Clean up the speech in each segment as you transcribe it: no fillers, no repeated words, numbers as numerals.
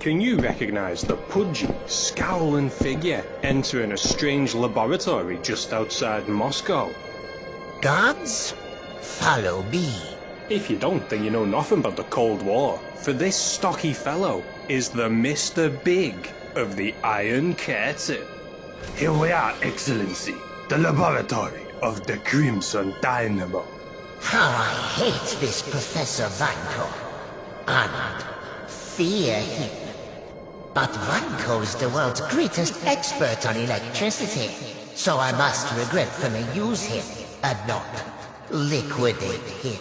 Can you recognize the pudgy, scowling figure entering a strange laboratory just outside Moscow? Gods, follow me. If you don't, then you know nothing about the Cold War, for this stocky fellow is the Mr. Big of the Iron Curtain. Here we are, Excellency, the laboratory of the Crimson Dynamo. How I hate this Professor Vanko, and fear him. But Vanko is the world's greatest expert on electricity, so I must regretfully use him and not liquidate him.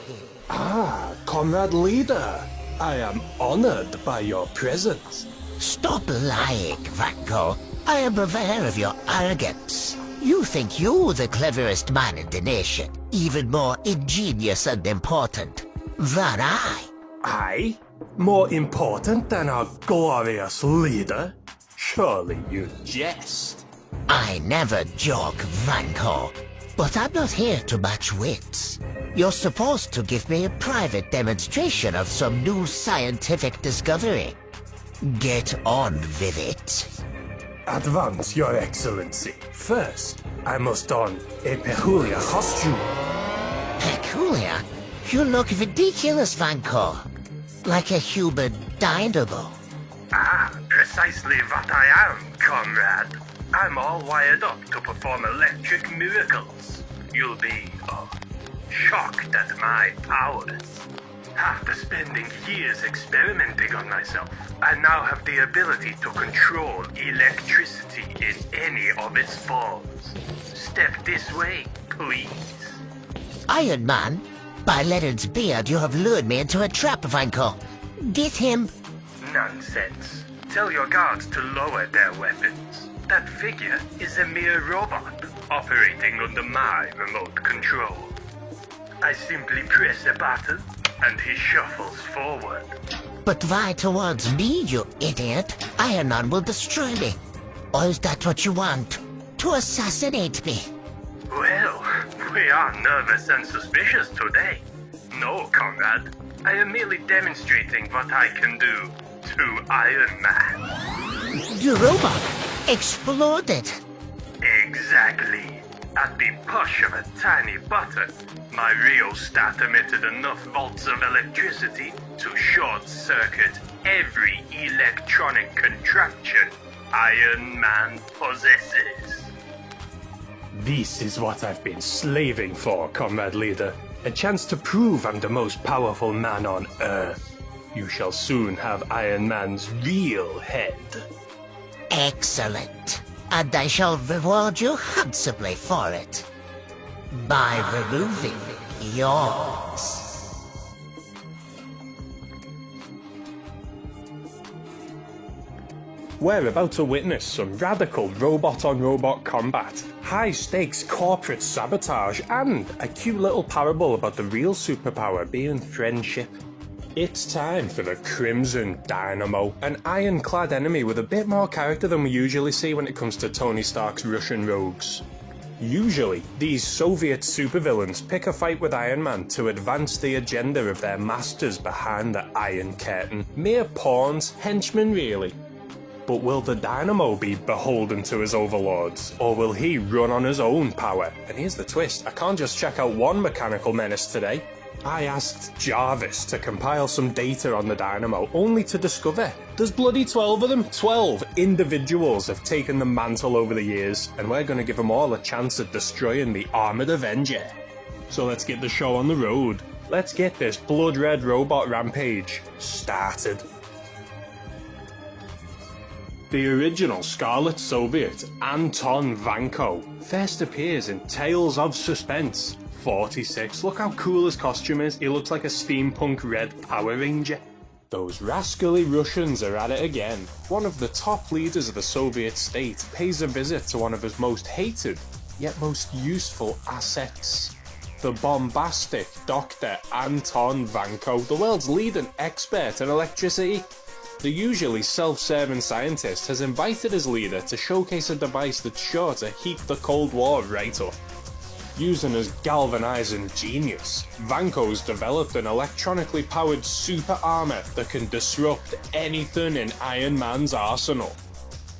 Ah, Comrade Leader, I am honored by your presence. Stop lying, Vanko. I am aware of your arrogance. You think you're the cleverest man in the nation, even more ingenious and important than I. I? More important than our glorious leader? Surely you jest. I never joke, Vanko. But I'm not here to match wits. You're supposed to give me a private demonstration of some new scientific discovery. Get on with it. Advance, Your Excellency. First, I must don a peculiar costume. Peculiar? You look ridiculous, Vanko. Like a human dynamo. Ah, precisely what I am, comrade. I'm all wired up to perform electric miracles. You'll be, shocked at my powers. After spending years experimenting on myself, I now have the ability to control electricity in any of its forms. Step this way, please. Iron Man, by Leonard's beard, you have lured me into a trap, Vanko. Get him. Nonsense. Tell your guards to lower their weapons. That figure is a mere robot, operating under my remote control. I simply press a button, and he shuffles forward. But why towards me, you idiot? Iron Man will destroy me. Or is that what you want? To assassinate me? Well, we are nervous and suspicious today. No, comrade. I am merely demonstrating what I can do to Iron Man. The robot exploded. Exactly. At the push of a tiny button, my rheostat emitted enough volts of electricity to short-circuit every electronic contraption Iron Man possesses. This is what I've been slaving for, Comrade Leader. A chance to prove I'm the most powerful man on Earth. You shall soon have Iron Man's real head. Excellent. And I shall reward you handsomely for it. By removing yours. We're about to witness some radical robot-on-robot combat, high-stakes corporate sabotage, and a cute little parable about the real superpower being friendship. It's time for the Crimson Dynamo, an ironclad enemy with a bit more character than we usually see when it comes to Tony Stark's Russian rogues. Usually, these Soviet supervillains pick a fight with Iron Man to advance the agenda of their masters behind the Iron Curtain. Mere pawns, henchmen really. But will the Dynamo be beholden to his overlords, or will he run on his own power? And here's the twist, I can't just check out one mechanical menace today. I asked Jarvis to compile some data on the Dynamo, only to discover there's bloody 12 of them. 12 individuals have taken the mantle over the years, and we're going to give them all a chance at destroying the Armoured Avenger. So let's get the show on the road. Let's get this blood-red robot rampage started. The original Scarlet Soviet, Anton Vanko, first appears in Tales of Suspense. 46. Look how cool his costume is. He looks like a steampunk red Power Ranger. Those rascally Russians are at it again. One of the top leaders of the Soviet state pays a visit to one of his most hated, yet most useful assets. The bombastic Dr. Anton Vanko, the world's leading expert in electricity. The usually self-serving scientist has invited his leader to showcase a device that's sure to heat the Cold War right up. Using his galvanizing genius, Vanko's developed an electronically powered super armor that can disrupt anything in Iron Man's arsenal.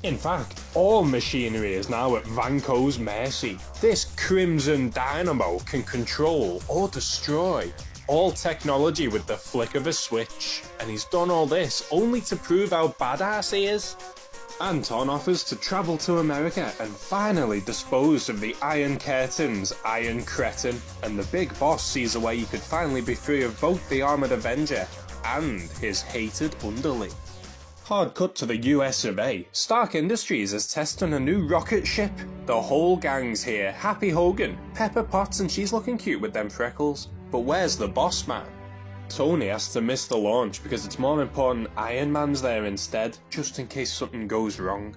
In fact, all machinery is now at Vanko's mercy. This Crimson Dynamo can control or destroy all technology with the flick of a switch, and he's done all this only to prove how badass he is. Anton offers to travel to America and finally dispose of the Iron Curtain's Iron Cretin, and the big boss sees a way he could finally be free of both the Armoured Avenger and his hated underling. Hard cut to the US of A. Stark Industries is testing a new rocket ship. The whole gang's here. Happy Hogan, Pepper Potts, and she's looking cute with them freckles. But where's the boss man? Tony has to miss the launch because it's more important Iron Man's there instead, just in case something goes wrong.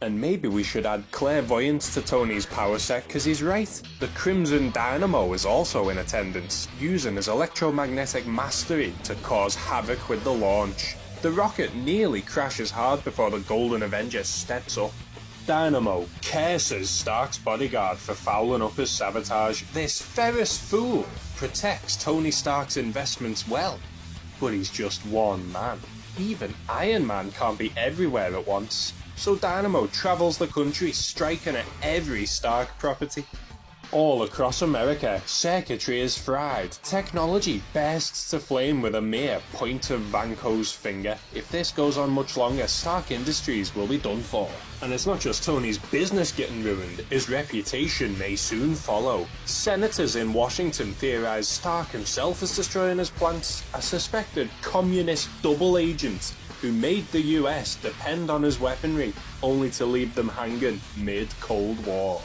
And maybe we should add clairvoyance to Tony's power set, because he's right. The Crimson Dynamo is also in attendance, using his electromagnetic mastery to cause havoc with the launch. The rocket nearly crashes hard before the Golden Avenger steps up. Dynamo curses Stark's bodyguard for fouling up his sabotage. This Ferris fool protects Tony Stark's investments well, but he's just one man. Even Iron Man can't be everywhere at once, so Dynamo travels the country striking at every Stark property. All across America, circuitry is fried, technology bursts to flame with a mere point of Vanko's finger. If this goes on much longer, Stark Industries will be done for. And it's not just Tony's business getting ruined, his reputation may soon follow. Senators in Washington theorize Stark himself is destroying his plants, a suspected communist double agent who made the US depend on his weaponry, only to leave them hanging mid-Cold War.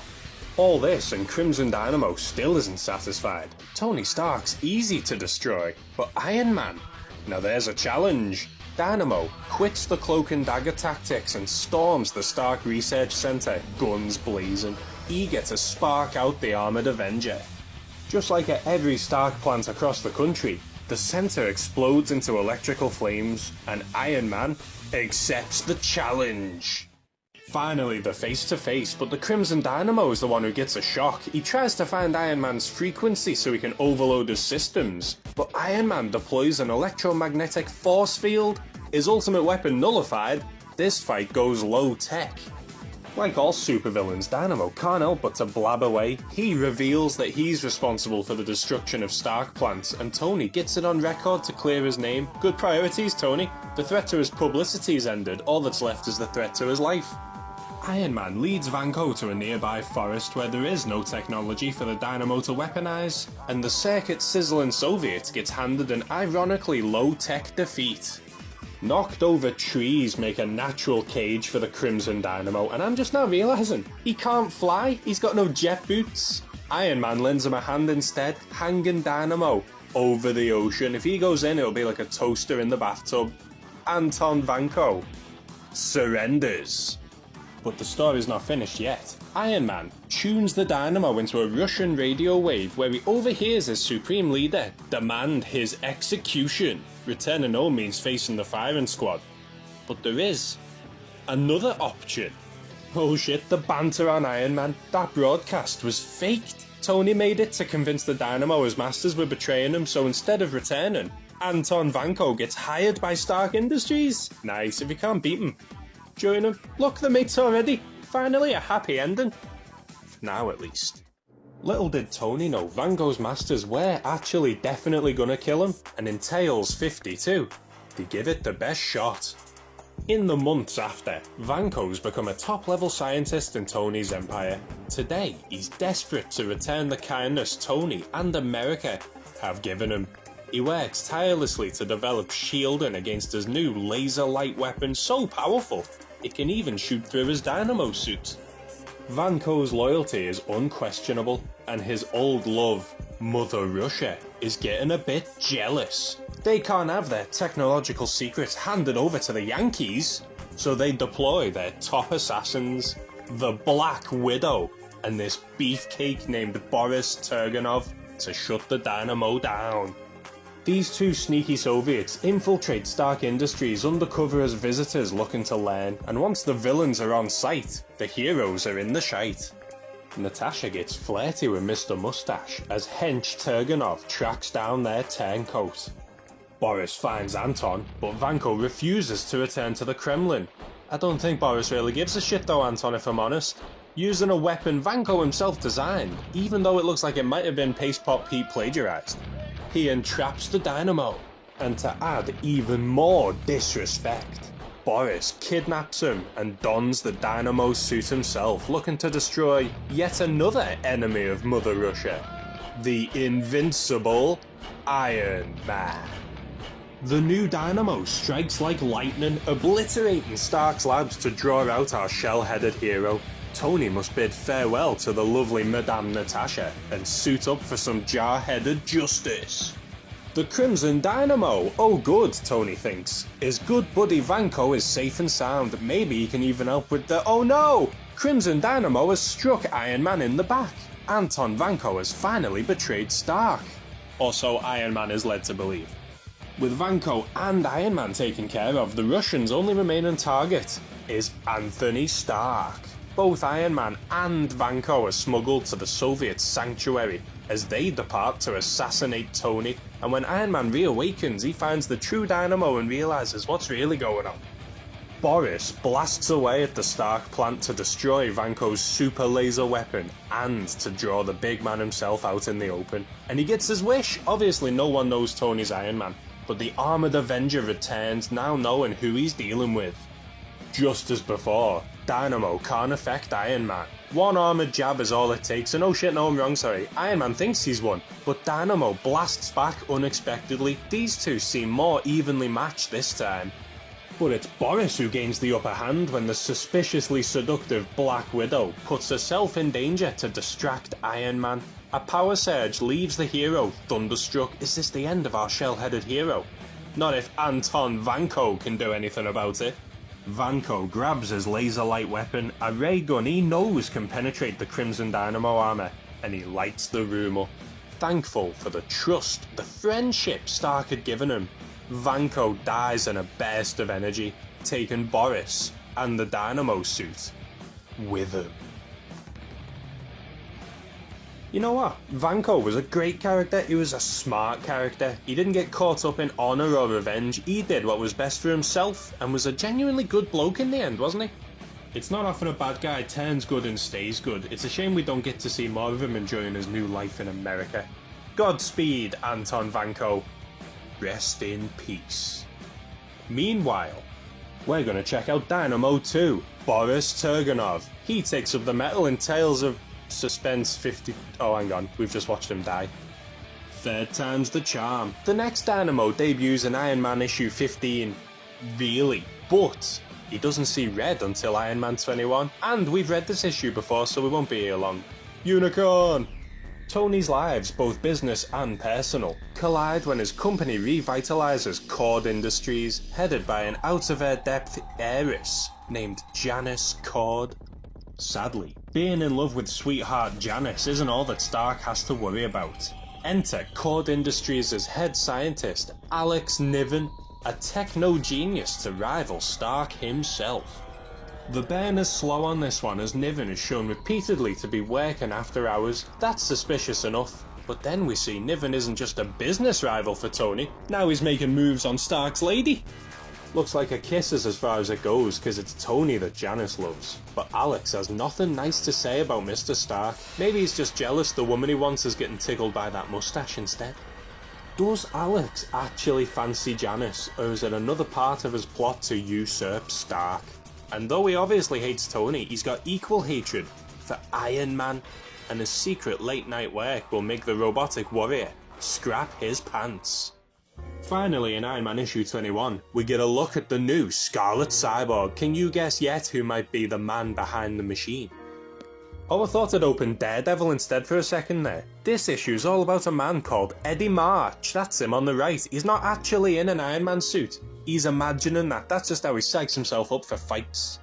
All this and Crimson Dynamo still isn't satisfied. Tony Stark's easy to destroy, but Iron Man? Now there's a challenge. Dynamo quits the cloak and dagger tactics and storms the Stark Research Center, guns blazing, eager to spark out the Armoured Avenger. Just like at every Stark plant across the country, the center explodes into electrical flames, and Iron Man accepts the challenge. Finally, the face-to-face, but the Crimson Dynamo is the one who gets a shock. He tries to find Iron Man's frequency so he can overload his systems, but Iron Man deploys an electromagnetic force field. His ultimate weapon nullified, this fight goes low-tech. Like all supervillains, Dynamo can't help but to blab away. He reveals that he's responsible for the destruction of Stark plants, and Tony gets it on record to clear his name. Good priorities, Tony. The threat to his publicity's ended, all that's left is the threat to his life. Iron Man leads Vanko to a nearby forest where there is no technology for the Dynamo to weaponize, and the circuit sizzling Soviet gets handed an ironically low-tech defeat. Knocked over trees make a natural cage for the Crimson Dynamo, and I'm just now realising, he can't fly, he's got no jet boots. Iron Man lends him a hand instead, hanging Dynamo over the ocean. If he goes in, it'll be like a toaster in the bathtub. Anton Vanko surrenders. But the story's not finished yet. Iron Man tunes the Dynamo into a Russian radio wave where he overhears his supreme leader demand his execution. Returning home means facing the firing squad. But there is another option. Oh shit, the banter on Iron Man. That broadcast was faked. Tony made it to convince the Dynamo his masters were betraying him, so instead of returning, Anton Vanko gets hired by Stark Industries. Nice, if you can't beat him, join him. Look, the mates already. Finally a happy ending. For now at least. Little did Tony know Vanko's masters were actually definitely gonna kill him, and in Tales 52, they give it the best shot. In the months after, Vanko's become a top-level scientist in Tony's empire. Today, he's desperate to return the kindness Tony and America have given him. He works tirelessly to develop shielding against his new laser light weapon so powerful, it can even shoot through his Dynamo suit. Vanko's loyalty is unquestionable, and his old love, Mother Russia, is getting a bit jealous. They can't have their technological secrets handed over to the Yankees, so they deploy their top assassins, the Black Widow, and this beefcake named Boris Turganov, to shut the Dynamo down. These two sneaky Soviets infiltrate Stark Industries undercover as visitors looking to learn, and once the villains are on site, the heroes are in the shite. Natasha gets flirty with Mr. Mustache as hench Turganov tracks down their turncoat. Boris finds Anton, but Vanko refuses to return to the Kremlin. I don't think Boris really gives a shit though, Anton, if I'm honest. Using a weapon Vanko himself designed, even though it looks like it might have been Paste Pop Pete plagiarized. He entraps the Dynamo, and to add even more disrespect, Boris kidnaps him and dons the Dynamo suit himself, looking to destroy yet another enemy of Mother Russia, the invincible Iron Man. The new Dynamo strikes like lightning, obliterating Stark's labs to draw out our shell-headed hero. Tony must bid farewell to the lovely Madame Natasha and suit up for some jar-headed justice. The Crimson Dynamo, oh good, Tony thinks. His good buddy Vanko is safe and sound, maybe he can even help with the— oh no! Crimson Dynamo has struck Iron Man in the back. Anton Vanko has finally betrayed Stark. Or so Iron Man is led to believe. With Vanko and Iron Man taken care of, the Russians' only remaining target is Anthony Stark. Both Iron Man and Vanko are smuggled to the Soviet sanctuary as they depart to assassinate Tony, and when Iron Man reawakens, he finds the true Dynamo and realizes what's really going on. Boris blasts away at the Stark plant to destroy Vanko's super laser weapon and to draw the big man himself out in the open, and he gets his wish. Obviously no one knows Tony's Iron Man, but the Armoured Avenger returns, now knowing who he's dealing with. Just as before, Dynamo can't affect Iron Man. One armoured jab is all it takes, and oh shit, no, I'm wrong, sorry. Iron Man thinks he's won, but Dynamo blasts back unexpectedly. These two seem more evenly matched this time. But it's Boris who gains the upper hand when the suspiciously seductive Black Widow puts herself in danger to distract Iron Man. A power surge leaves the hero thunderstruck. Is this the end of our shell-headed hero? Not if Anton Vanko can do anything about it. Vanko grabs his laser light weapon, a ray gun he knows can penetrate the Crimson Dynamo armor, and he lights the room up. Thankful for the trust, the friendship Stark had given him, Vanko dies in a burst of energy, taking Boris and the Dynamo suit with him. You know what? Vanko was a great character. He was a smart character. He didn't get caught up in honour or revenge. He did what was best for himself and was a genuinely good bloke in the end, wasn't he? It's not often a bad guy turns good and stays good. It's a shame we don't get to see more of him enjoying his new life in America. Godspeed, Anton Vanko. Rest in peace. Meanwhile, we're going to check out Dynamo 2. Boris Turganov. He takes up the metal in Tales of Suspense 50... oh, hang on, we've just watched him die. Third time's the charm. The next Dynamo debuts in Iron Man issue 15. Really? But he doesn't see red until Iron Man 21. And we've read this issue before, so we won't be here long. Unicorn! Tony's lives, both business and personal, collide when his company revitalizes Cord Industries, headed by an out-of-her-depth heiress named Janice Cord. Sadly, being in love with sweetheart Janice isn't all that Stark has to worry about. Enter Cord Industries' head scientist, Alex Niven, a techno-genius to rival Stark himself. The burn is slow on this one, as Niven is shown repeatedly to be working after hours. That's suspicious enough. But then we see Niven isn't just a business rival for Tony, now he's making moves on Stark's lady. Looks like a kiss is as far as it goes, cause it's Tony that Janice loves. But Alex has nothing nice to say about Mr. Stark. Maybe he's just jealous the woman he wants is getting tickled by that mustache instead. Does Alex actually fancy Janice, or is it another part of his plot to usurp Stark? And though he obviously hates Tony, he's got equal hatred for Iron Man, and his secret late-night work will make the robotic warrior scrap his pants. Finally, in Iron Man issue 21, we get a look at the new Scarlet Cyborg. Can you guess yet who might be the man behind the machine? Oh, I thought I'd open Daredevil instead for a second there. This issue's all about a man called Eddie March. That's him on the right. He's not actually in an Iron Man suit. He's imagining that. That's just how he psychs himself up for fights.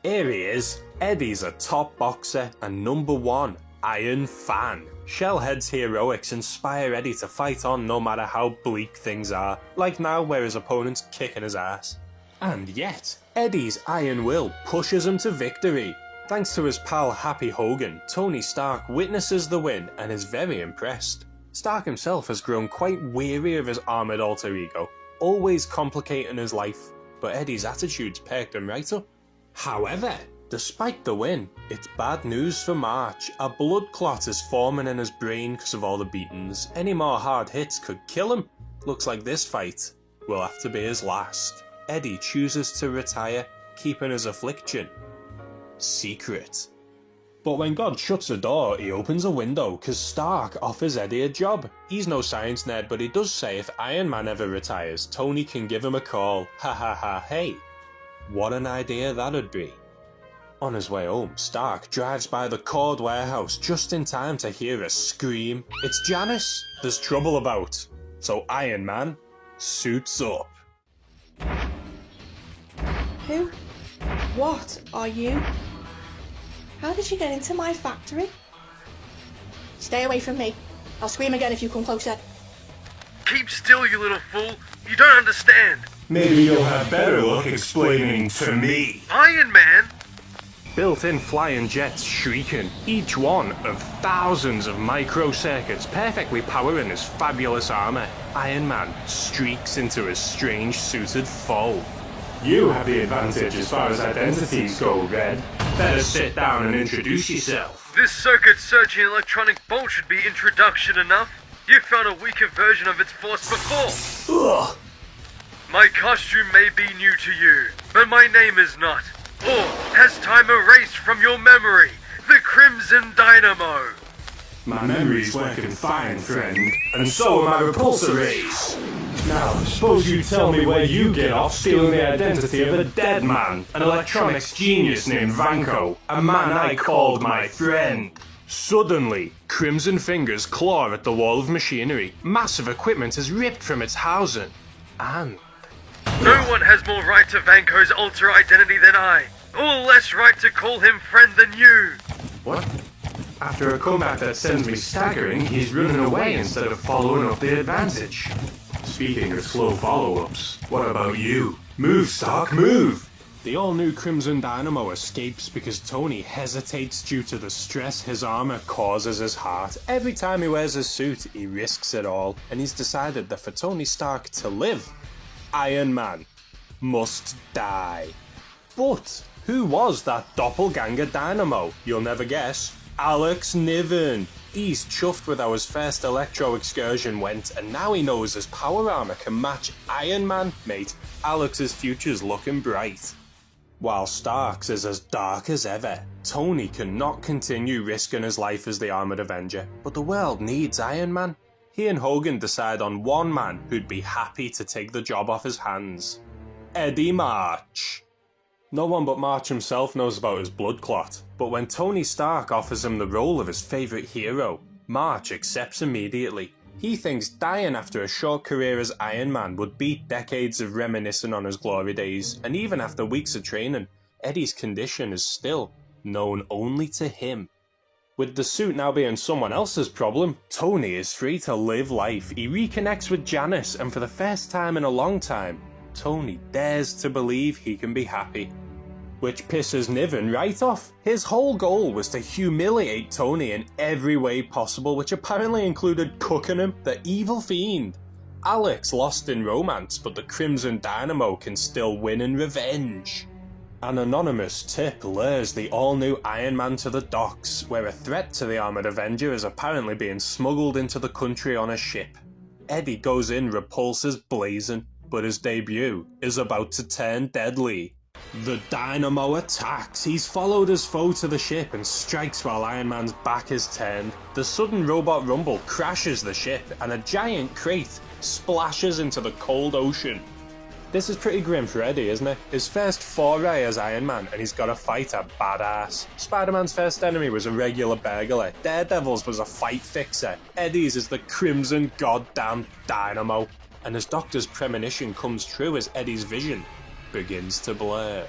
Here he is. Eddie's a top boxer and #1 Iron fan. Shellhead's heroics inspire Eddie to fight on no matter how bleak things are, like now where his opponent's kicking his ass. And yet, Eddie's iron will pushes him to victory. Thanks to his pal Happy Hogan, Tony Stark witnesses the win and is very impressed. Stark himself has grown quite weary of his armoured alter ego, always complicating his life, but Eddie's attitudes perked him right up. However, despite the win, it's bad news for March. A blood clot is forming in his brain because of all the beatings. Any more hard hits could kill him. Looks like this fight will have to be his last. Eddie chooses to retire, keeping his affliction secret. But when God shuts a door, he opens a window because Stark offers Eddie a job. He's no science nerd, but he does say if Iron Man ever retires, Tony can give him a call. Ha ha ha, hey. What an idea that'd be. On his way home, Stark drives by the Cord warehouse just in time to hear a scream. It's Janice. There's trouble about. So Iron Man suits up. Who? What are you? How did you get into my factory? Stay away from me. I'll scream again if you come closer. Keep still, you little fool. You don't understand. Maybe you'll have better luck explaining to me. Iron Man? Built-in flying jets shrieking, each one of thousands of micro-circuits perfectly powering his fabulous armour. Iron Man streaks into his strange suited foe. You have the advantage as far as identities go, Red. Better sit down and introduce yourself. This circuit-searching electronic bolt should be introduction enough. You found a weaker version of its force before. Ugh. My costume may be new to you, but my name is not. Or has time erased from your memory? The Crimson Dynamo. My memory's working fine, friend, and so are my repulsor rays. Now, suppose you tell me where you get off stealing the identity of a dead man, an electronics genius named Vanko, a man I called my friend. Suddenly, Crimson Fingers claw at the wall of machinery. Massive equipment is ripped from its housing. And... No one has more right to Vanko's alter identity than I, or less right to call him friend than you. What? After a comeback that sends me staggering, he's running away instead of following up the advantage. Speaking of slow follow-ups, what about you? Move, Stark, move! The all-new Crimson Dynamo escapes because Tony hesitates due to the stress his armour causes his heart. Every time he wears his suit, he risks it all, and he's decided that for Tony Stark to live, Iron Man must die. But who was that doppelganger Dynamo? You'll never guess. Alex Niven. He's chuffed with how his first electro excursion went, and now he knows his power armour can match Iron Man. Mate, Alex's future's looking bright. While Stark's is as dark as ever, Tony cannot continue risking his life as the Armoured Avenger, but the world needs Iron Man. He and Hogan decide on one man who'd be happy to take the job off his hands. Eddie March. No one but March himself knows about his blood clot, but when Tony Stark offers him the role of his favourite hero, March accepts immediately. He thinks dying after a short career as Iron Man would beat decades of reminiscing on his glory days, and even after weeks of training, Eddie's condition is still known only to him. With the suit now being someone else's problem, Tony is free to live life. He reconnects with Janice, and for the first time in a long time, Tony dares to believe he can be happy. Which pisses Niven right off. His whole goal was to humiliate Tony in every way possible, which apparently included cooking him, the evil fiend. Alex lost in romance, but the Crimson Dynamo can still win in revenge. An anonymous tip lures the all-new Iron Man to the docks, where a threat to the Armoured Avenger is apparently being smuggled into the country on a ship. Eddie goes in repulsors blazing, but his debut is about to turn deadly. The Dynamo attacks. He's followed his foe to the ship and strikes while Iron Man's back is turned. The sudden robot rumble crashes the ship, and a giant crate splashes into the cold ocean. This is pretty grim for Eddie, isn't it? His first foray as Iron Man, and he's got to fight a badass. Spider-Man's first enemy was a regular burglar. Daredevil's was a fight fixer. Eddie's is the Crimson Goddamn Dynamo. And his doctor's premonition comes true as Eddie's vision begins to blur.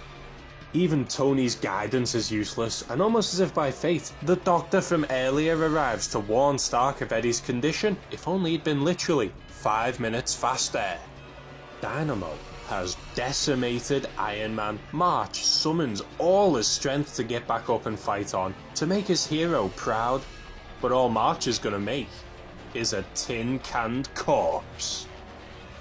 Even Tony's guidance is useless, and almost as if by fate, the doctor from earlier arrives to warn Stark of Eddie's condition, if only he'd been literally 5 minutes faster. Dynamo has decimated Iron Man. March summons all his strength to get back up and fight on, to make his hero proud. But all March is gonna make is a tin-canned corpse.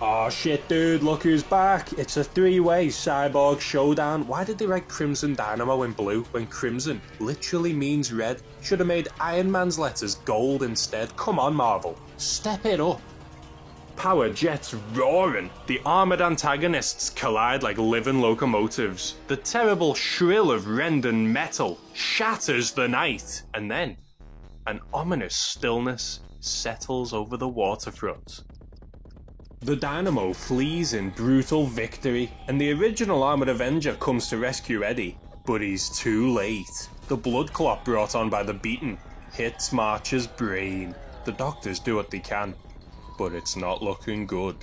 Aw shit dude, look who's back! It's a three-way cyborg showdown. Why did they write Crimson Dynamo in blue when crimson literally means red? Should have made Iron Man's letters gold instead. Come on Marvel, step it up. Power jets roaring. The armoured antagonists collide like living locomotives. The terrible shrill of rending metal shatters the night. And then, an ominous stillness settles over the waterfront. The Dynamo flees in brutal victory, and the original Armoured Avenger comes to rescue Eddie, but he's too late. The blood clot brought on by the beating hits March's brain. The doctors do what they can, but it's not looking good.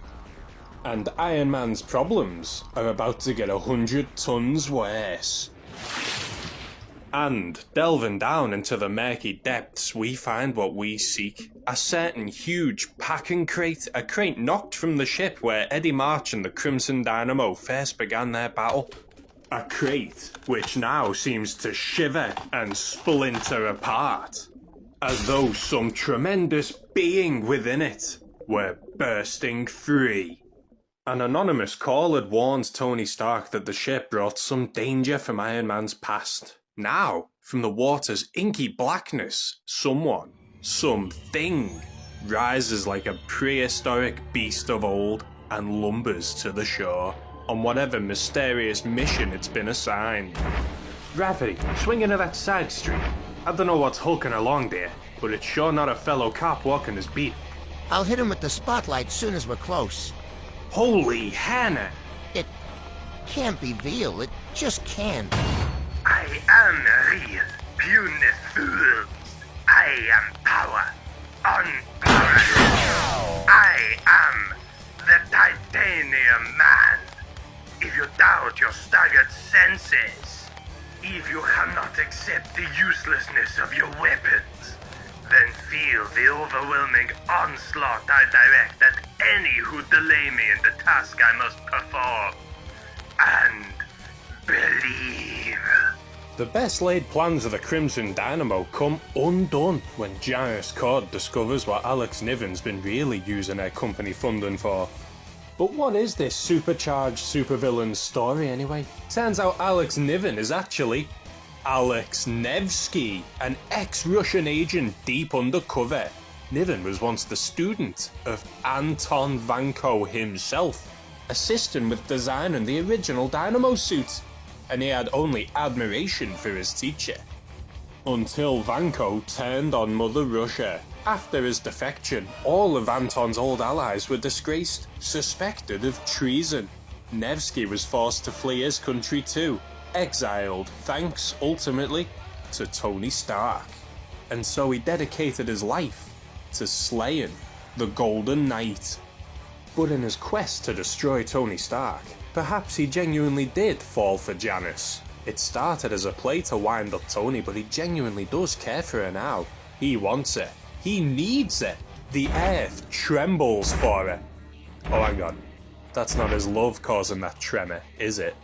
And Iron Man's problems are about to get 100 tons worse. And, delving down into the murky depths, we find what we seek. A certain huge packing crate, a crate knocked from the ship where Eddie March and the Crimson Dynamo first began their battle. A crate which now seems to shiver and splinter apart, as though some tremendous being within it were bursting free. An anonymous caller warns Tony Stark that the ship brought some danger from Iron Man's past. Now, from the water's inky blackness, someone, something, rises like a prehistoric beast of old and lumbers to the shore on whatever mysterious mission it's been assigned. Rafferty, swing into that side street. I don't know what's hulking along there, but it's sure not a fellow cop walking his beat. I'll hit him with the spotlight soon as we're close. Holy Hannah! It can't be veal, it just can't. I am real, beautiful. I am power, unparalleled. I am the Titanium Man. If you doubt your staggered senses, if you cannot accept the uselessness of your weapons, then feel the overwhelming onslaught I direct at any who delay me in the task I must perform. And believe. The best laid plans of the Crimson Dynamo come undone when Janus Cord discovers what Alex Niven's been really using her company funding for. But what is this supercharged supervillain story anyway? Turns out Alex Niven is actually Alex Nevsky, an ex-Russian agent deep undercover. Niven was once the student of Anton Vanko himself, assisting with designing the original Dynamo suit, and he had only admiration for his teacher. Until Vanko turned on Mother Russia. After his defection, all of Anton's old allies were disgraced, suspected of treason. Nevsky was forced to flee his country too, exiled thanks ultimately to Tony Stark. And so he dedicated his life to slaying the Golden Knight. But in his quest to destroy Tony Stark, perhaps he genuinely did fall for Janus. It started as a play to wind up Tony, but he genuinely does care for her now. He wants her. He needs her. The earth trembles for her. Oh, hang on. That's not his love causing that tremor, is it?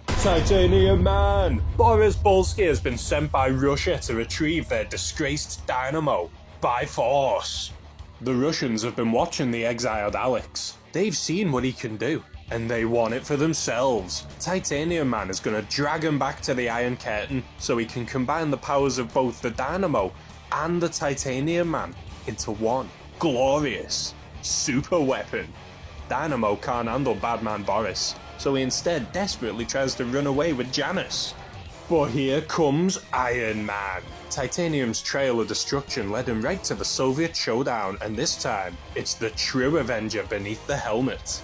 Titanium Man! Boris Bolsky has been sent by Russia to retrieve their disgraced Dynamo by force. The Russians have been watching the exiled Alex. They've seen what he can do, and they want it for themselves. Titanium Man is going to drag him back to the Iron Curtain so he can combine the powers of both the Dynamo and the Titanium Man into one glorious super weapon. Dynamo can't handle Badman Boris, so he instead desperately tries to run away with Janus. But here comes Iron Man. Titanium's trail of destruction led him right to the Soviet showdown, and this time, it's the true Avenger beneath the helmet.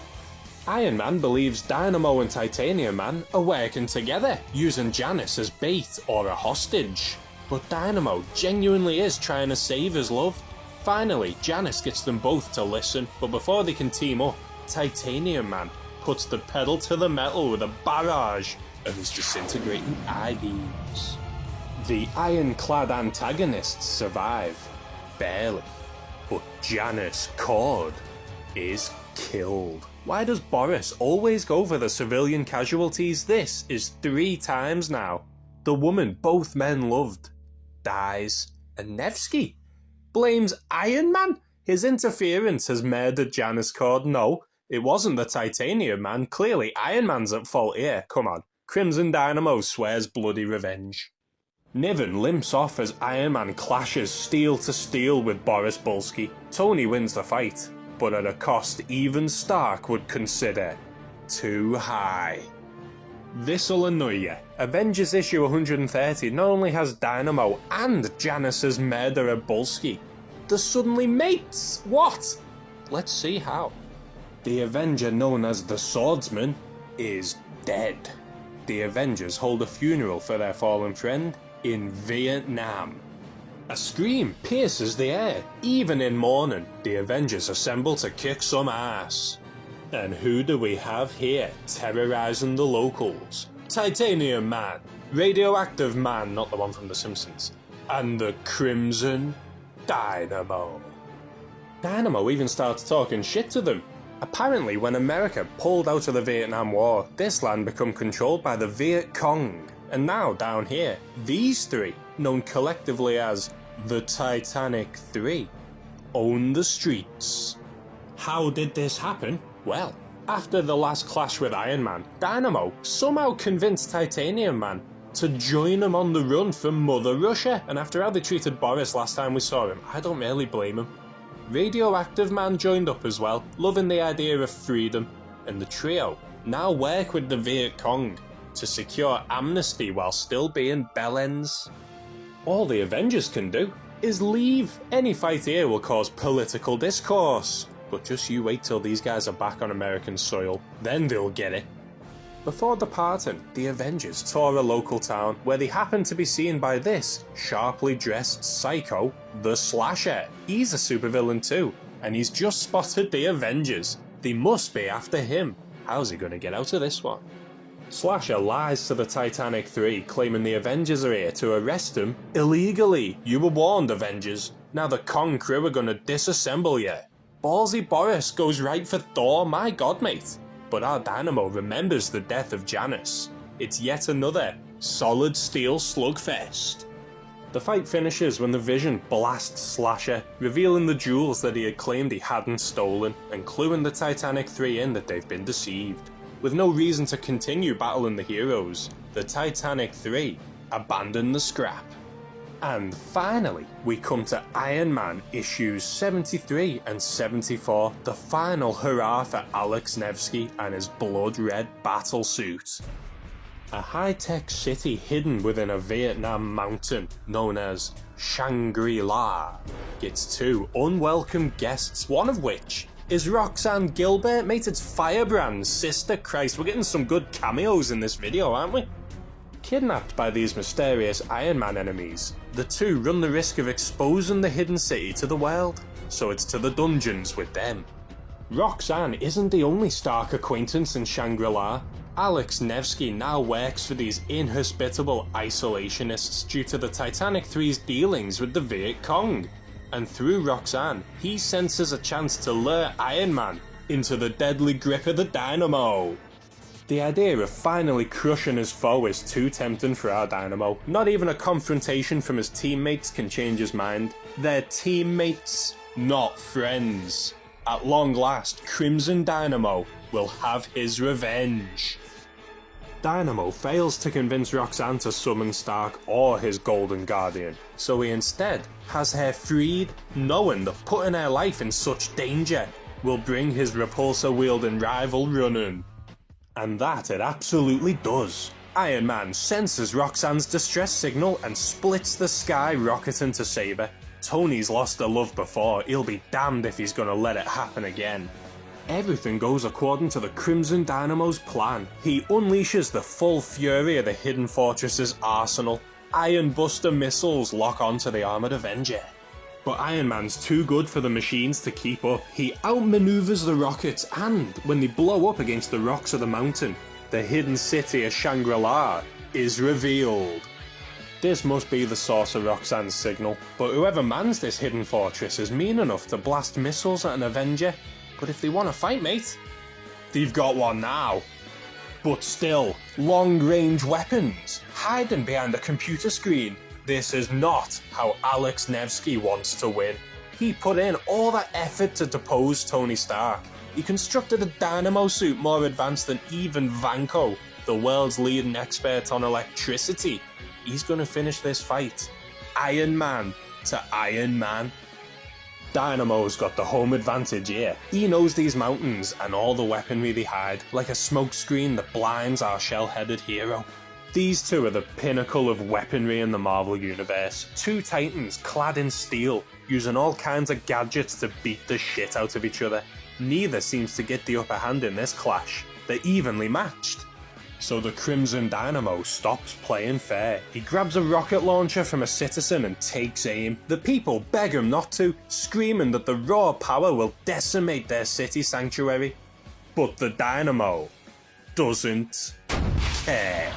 Iron Man believes Dynamo and Titanium Man are working together, using Janus as bait or a hostage. But Dynamo genuinely is trying to save his love. Finally, Janus gets them both to listen, but before they can team up, Titanium Man puts the pedal to the metal with a barrage of his disintegrating I-beams. The ironclad antagonists survive, barely, but Janus Cord is killed. Why does Boris always go for the civilian casualties? This is 3 times now. The woman both men loved dies, and Nevsky blames Iron Man. His interference has murdered Janus Cord. No, it wasn't the Titanium Man. Clearly Iron Man's at fault here. Come on. Crimson Dynamo swears bloody revenge. Niven limps off as Iron Man clashes steel to steel with Boris Bulski. Tony wins the fight, but at a cost even Stark would consider too high. This'll annoy you. Avengers issue 130 not only has Dynamo and Janus's murderer Bulski, they're suddenly mates! What? Let's see how. The Avenger known as the Swordsman is dead. The Avengers hold a funeral for their fallen friend in Vietnam. A scream pierces the air. Even in mourning, the Avengers assemble to kick some ass. And who do we have here terrorizing the locals? Titanium Man, Radioactive Man, not the one from The Simpsons, and the Crimson Dynamo. Dynamo even starts talking shit to them. Apparently, when America pulled out of the Vietnam War, this land became controlled by the Viet Cong. And now, down here, these 3, known collectively as the Titanic 3, own the streets. How did this happen? Well, after the last clash with Iron Man, Dynamo somehow convinced Titanium Man to join him on the run for Mother Russia, and after how they treated Boris last time we saw him, I don't really blame him. Radioactive Man joined up as well, loving the idea of freedom, and the trio now work with the Viet Cong to secure amnesty while still being bellends. All the Avengers can do is leave. Any fight here will cause political discourse, but just you wait till these guys are back on American soil, then they'll get it. Before departing, the Avengers tour a local town where they happen to be seen by this sharply dressed psycho, the Slasher. He's a supervillain too, and he's just spotted the Avengers. They must be after him. How's he gonna get out of this one? Slasher lies to the Titanic 3, claiming the Avengers are here to arrest him illegally. You were warned, Avengers. Now the Kong crew are gonna disassemble you. Ballsy Boris goes right for Thor, my god mate. But our Dynamo remembers the death of Janus. It's yet another solid steel slugfest. The fight finishes when the Vision blasts Slasher, revealing the jewels that he had claimed he hadn't stolen, and cluing the Titanic 3 in that they've been deceived. With no reason to continue battling the heroes, the Titanic 3 abandon the scrap. And finally, we come to Iron Man issues 73 and 74, the final hurrah for Alex Nevsky and his blood-red battlesuit. A high-tech city hidden within a Vietnam mountain known as Shangri-La gets 2 unwelcome guests, one of which is Roxanne Gilbert, mate, it's Firebrand's sister. Christ, we're getting some good cameos in this video, aren't we? Kidnapped by these mysterious Iron Man enemies, the 2 run the risk of exposing the hidden city to the world, so it's to the dungeons with them. Roxanne isn't the only Stark acquaintance in Shangri-La. Alex Nevsky now works for these inhospitable isolationists due to the Titanic 3's dealings with the Viet Cong, and through Roxanne, he senses a chance to lure Iron Man into the deadly grip of the Dynamo. The idea of finally crushing his foe is too tempting for our Dynamo. Not even a confrontation from his teammates can change his mind. They're teammates, not friends. At long last, Crimson Dynamo will have his revenge. Dynamo fails to convince Roxanne to summon Stark or his Golden Guardian, so he instead has her freed, knowing that putting her life in such danger will bring his repulsor-wielding rival running. And that it absolutely does. Iron Man senses Roxanne's distress signal and splits the sky, rocketing to save her. Tony's lost a love before, he'll be damned if he's gonna let it happen again. Everything goes according to the Crimson Dynamo's plan. He unleashes the full fury of the Hidden Fortress's arsenal. Iron Buster missiles lock onto the Armoured Avenger. But Iron Man's too good for the machines to keep up. He outmaneuvers the rockets, and when they blow up against the rocks of the mountain, the hidden city of Shangri-La is revealed. This must be the source of Roxanne's signal, but whoever mans this hidden fortress is mean enough to blast missiles at an Avenger. But if they want to fight, mate, they've got one now. But still, long-range weapons, hiding behind a computer screen. This is not how Alex Nevsky wants to win. He put in all that effort to depose Tony Stark. He constructed a Dynamo suit more advanced than even Vanko, the world's leading expert on electricity. He's gonna finish this fight Iron Man to Iron Man. Dynamo's got the home advantage here. He knows these mountains and all the weaponry they hide, like a smokescreen that blinds our shell-headed hero. These two are the pinnacle of weaponry in the Marvel Universe. Two titans clad in steel, using all kinds of gadgets to beat the shit out of each other. Neither seems to get the upper hand in this clash. They're evenly matched. So the Crimson Dynamo stops playing fair. He grabs a rocket launcher from a citizen and takes aim. The people beg him not to, screaming that the raw power will decimate their city sanctuary. But the Dynamo doesn't care.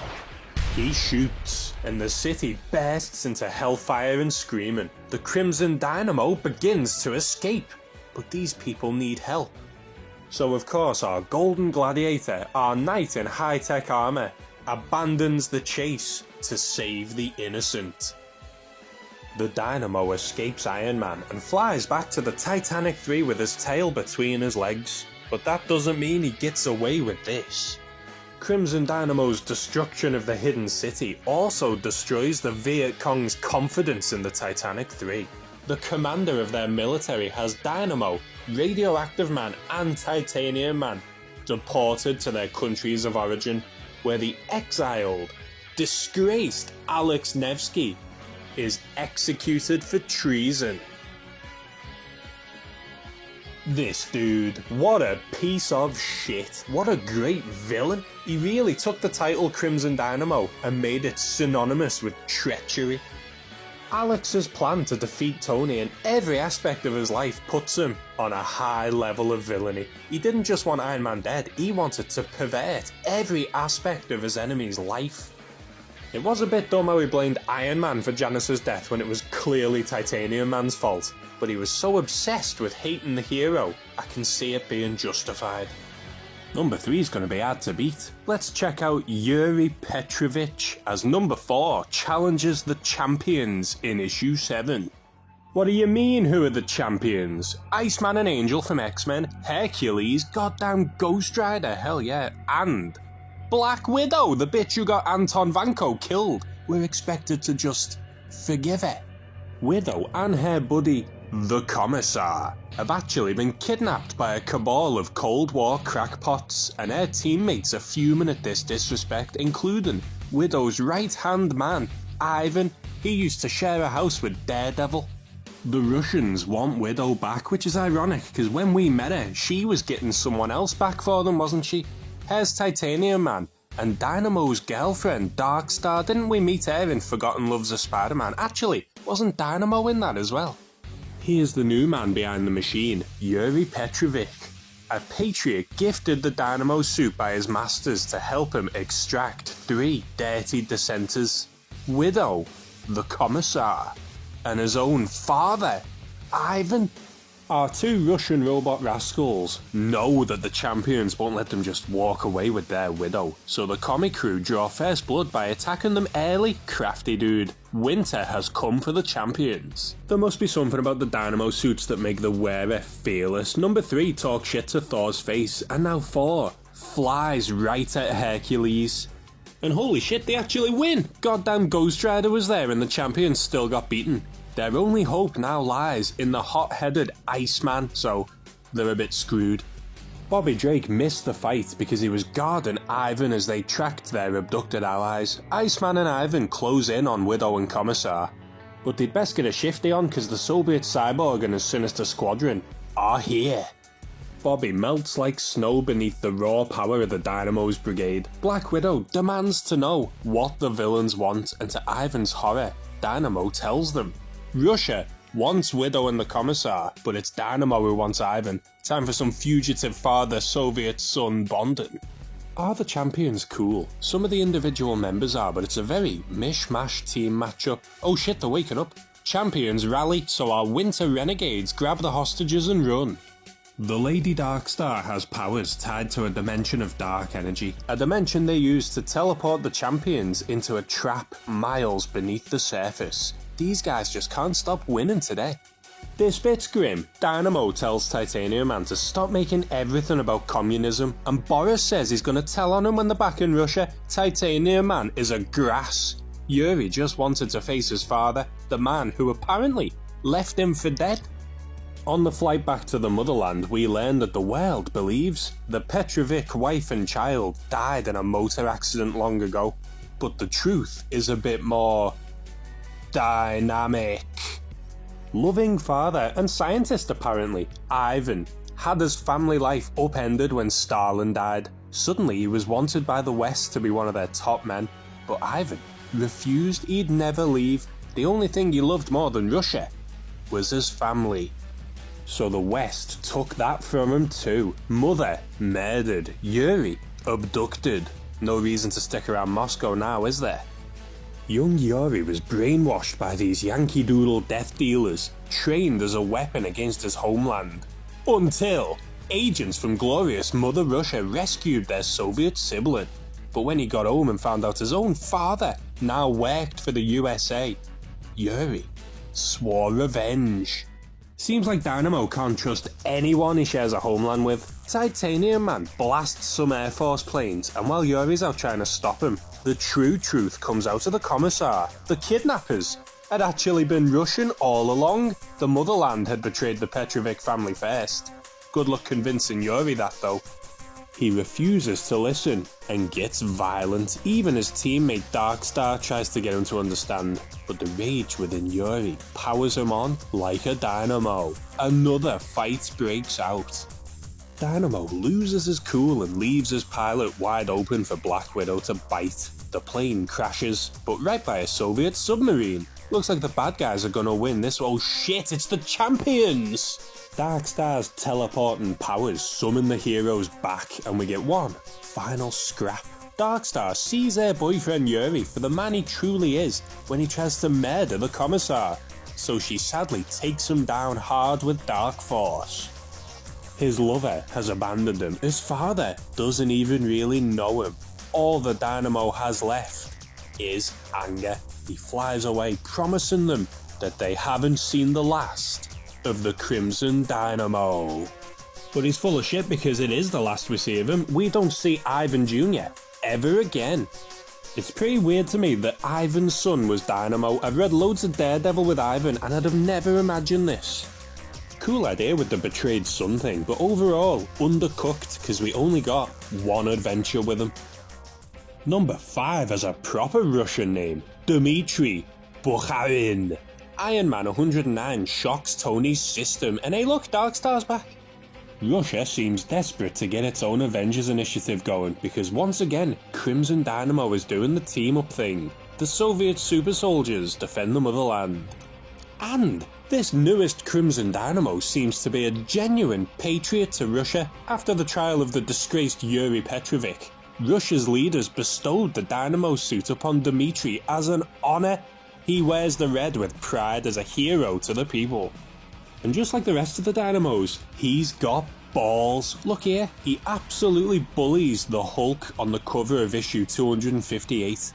He shoots, and the city bursts into hellfire and screaming. The Crimson Dynamo begins to escape, but these people need help. So of course our golden gladiator, our knight in high-tech armour, abandons the chase to save the innocent. The Dynamo escapes Iron Man and flies back to the Titanic 3 with his tail between his legs, but that doesn't mean he gets away with this. Crimson Dynamo's destruction of the hidden city also destroys the Vietcong's confidence in the Titanic 3. The commander of their military has Dynamo, Radioactive Man and Titanium Man deported to their countries of origin, where the exiled, disgraced Alex Nevsky is executed for treason. This dude, what a piece of shit. What a great villain. He really took the title Crimson Dynamo and made it synonymous with treachery. Alex's plan to defeat Tony in every aspect of his life puts him on a high level of villainy. He didn't just want Iron Man dead, he wanted to pervert every aspect of his enemy's life. It was a bit dumb how he blamed Iron Man for Janice's death when it was clearly Titanium Man's fault, but he was so obsessed with hating the hero, I can see it being justified. Number 3 is going to be hard to beat. Let's check out Yuri Petrovich as number 4 challenges the champions in issue 7. What do you mean, who are the champions? Iceman and Angel from X-Men, Hercules, goddamn Ghost Rider, hell yeah, and Black Widow, the bitch who got Anton Vanko killed. We're expected to just forgive her. Widow and her buddy, the Commissar, have actually been kidnapped by a cabal of Cold War crackpots, and her teammates are fuming at this disrespect, including Widow's right-hand man, Ivan. He used to share a house with Daredevil. The Russians want Widow back, which is ironic, because when we met her, she was getting someone else back for them, wasn't she? Here's Titanium Man, and Dynamo's girlfriend, Darkstar. Didn't we meet her in Forgotten Loves of Spider-Man? Actually, wasn't Dynamo in that as well? Here's the new man behind the machine, Yuri Petrovich. A patriot gifted the Dynamo suit by his masters to help him extract 3 dirty dissenters. Widow, the Commissar, and his own father, Ivan. Our 2 Russian robot rascals know that the champions won't let them just walk away with their Widow, so the comic crew draw first blood by attacking them early. Crafty dude. Winter has come for the champions. There must be something about the Dynamo suits that make the wearer fearless. Number 3 talks shit to Thor's face, and now 4 flies right at Hercules. And holy shit, they actually win! Goddamn Ghost Rider was there and the champions still got beaten. Their only hope now lies in the hot-headed Iceman, so they're a bit screwed. Bobby Drake missed the fight because he was guarding Ivan as they tracked their abducted allies. Iceman and Ivan close in on Widow and Commissar, but they'd best get a shifty on because the Soviet Cyborg and his Sinister Squadron are here. Bobby melts like snow beneath the raw power of the Dynamo's brigade. Black Widow demands to know what the villains want, and to Ivan's horror, Dynamo tells them. Russia wants Widow and the Commissar, but it's Dynamo who wants Ivan. Time for some fugitive father-Soviet son bonding. Are the champions cool? Some of the individual members are, but it's a very mishmash team matchup. Oh shit, they're waking up. Champions rally, so our winter renegades grab the hostages and run. The Lady Darkstar has powers tied to a dimension of dark energy, a dimension they use to teleport the champions into a trap miles beneath the surface. These guys just can't stop winning today. This bit's grim. Dynamo tells Titanium Man to stop making everything about communism, and Boris says he's gonna tell on him when they're back in Russia. Titanium Man is a grass. Yuri just wanted to face his father, the man who apparently left him for dead. On the flight back to the motherland, we learn that the world believes the Petrovic wife and child died in a motor accident long ago, but the truth is a bit more dynamic. Loving father and scientist apparently, Ivan, had his family life upended when Stalin died. Suddenly he was wanted by the West to be one of their top men, but Ivan refused. He'd never leave. The only thing he loved more than Russia was his family. So the West took that from him too. Mother murdered, Yuri abducted. No reason to stick around Moscow now, is there? Young Yuri was brainwashed by these Yankee Doodle death dealers, trained as a weapon against his homeland. Until agents from glorious Mother Russia rescued their Soviet sibling. But when he got home and found out his own father now worked for the USA, Yuri swore revenge. Seems like Dynamo can't trust anyone he shares a homeland with. Titanium Man blasts some Air Force planes, and while Yuri's out trying to stop him, the true truth comes out of the Commissar. The kidnappers had actually been Russian all along. The motherland had betrayed the Petrovic family first. Good luck convincing Yuri that though. He refuses to listen and gets violent. Even his teammate Darkstar tries to get him to understand, but the rage within Yuri powers him on like a dynamo. Another fight breaks out. Dynamo loses his cool and leaves his pilot wide open for Black Widow to bite. The plane crashes, but right by a Soviet submarine. Looks like the bad guys are gonna win this. Oh shit, it's the champions! Darkstar's teleporting powers summon the heroes back, and we get one final scrap. Darkstar sees her boyfriend Yuri for the man he truly is when he tries to murder the Commissar, so she sadly takes him down hard with Dark Force. His lover has abandoned him. His father doesn't even really know him. All the Dynamo has left is anger. He flies away, promising them that they haven't seen the last of the Crimson Dynamo. But he's full of shit because it is the last we see of him. We don't see Ivan Jr. ever again. It's pretty weird to me that Ivan's son was Dynamo. I've read loads of Daredevil with Ivan and I'd have never imagined this. Cool idea with the betrayed son thing, but overall undercooked because we only got one adventure with him. Number 5 has a proper Russian name, Dmitry Bukharin. Iron Man 109 shocks Tony's system, and hey look, Darkstar's back. Russia seems desperate to get its own Avengers initiative going, because once again, Crimson Dynamo is doing the team-up thing. The Soviet super soldiers defend the motherland. And this newest Crimson Dynamo seems to be a genuine patriot to Russia. After the trial of the disgraced Yuri Petrovic, Russia's leaders bestowed the Dynamo suit upon Dmitry as an honour. He wears the red with pride as a hero to the people. And just like the rest of the Dynamos, he's got balls. Look here, he absolutely bullies the Hulk on the cover of issue 258.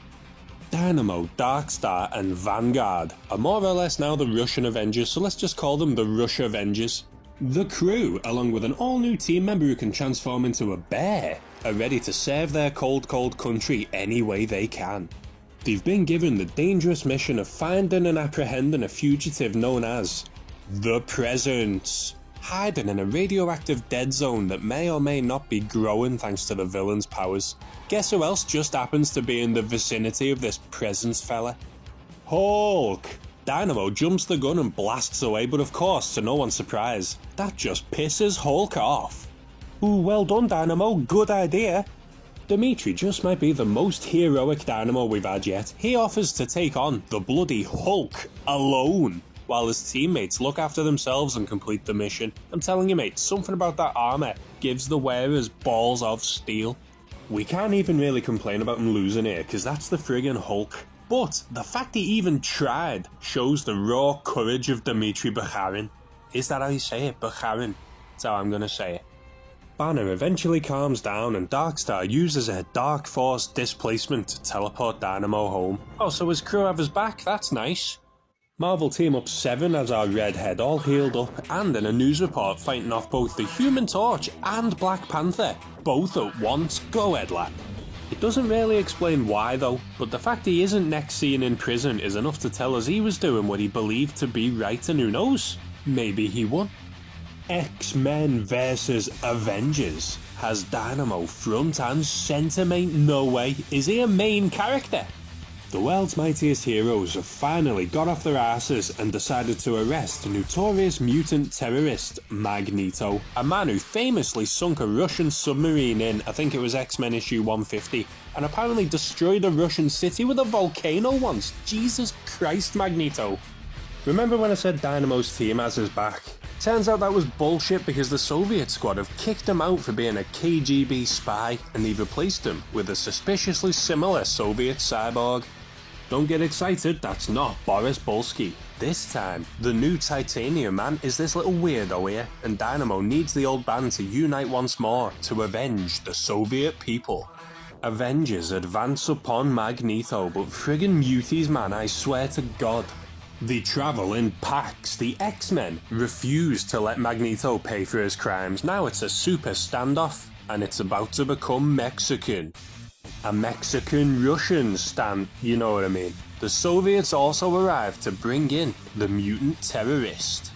Dynamo, Darkstar and Vanguard are more or less now the Russian Avengers, so let's just call them the Russia Avengers. The crew, along with an all-new team member who can transform into a bear, are ready to serve their cold country any way they can. They've been given the dangerous mission of finding and apprehending a fugitive known as the Presence, hiding in a radioactive dead zone that may or may not be growing thanks to the villain's powers. Guess who else just happens to be in the vicinity of this Presence fella? Hulk! Dynamo jumps the gun and blasts away, but of course, to no one's surprise, that just pisses Hulk off. Ooh, well done Dynamo, good idea. Dmitry just might be the most heroic Dynamo we've had yet. He offers to take on the bloody Hulk alone, while his teammates look after themselves and complete the mission. I'm telling you mate, something about that armour gives the wearers balls of steel. We can't even really complain about him losing here, because that's the friggin' Hulk. But the fact he even tried shows the raw courage of Dmitry Bukharin. Is that how you say it, Bukharin? That's how I'm gonna say it. Banner eventually calms down and Darkstar uses her Dark Force displacement to teleport Dynamo home. Oh, so his crew have his back, that's nice. Marvel team up 7 has our Redhead all healed up and in a news report fighting off both the Human Torch and Black Panther. Both at once, go Ed lad. It doesn't really explain why though, but the fact he isn't next seen in prison is enough to tell us he was doing what he believed to be right, and who knows, maybe he won. X-Men vs Avengers has Dynamo front and centre, mate. No way, is he a main character? The world's mightiest heroes have finally got off their asses and decided to arrest notorious mutant terrorist Magneto, a man who famously sunk a Russian submarine in, I think it was X-Men issue 150, and apparently destroyed a Russian city with a volcano once. Jesus Christ, Magneto. Remember when I said Dynamo's team has his back? Turns out that was bullshit because the Soviet squad have kicked him out for being a KGB spy and they've replaced him with a suspiciously similar Soviet cyborg. Don't get excited, that's not Boris Bulsky. This time, the new Titanium Man is this little weirdo here, and Dynamo needs the old band to unite once more to avenge the Soviet people. Avengers advance upon Magneto, but friggin' muties, man, I swear to God. They travel in packs. The X-Men refuse to let Magneto pay for his crimes. Now it's a super standoff, and it's about to become Mexican. A Mexican-Russian stand, you know what I mean. The Soviets also arrived to bring in the mutant terrorist.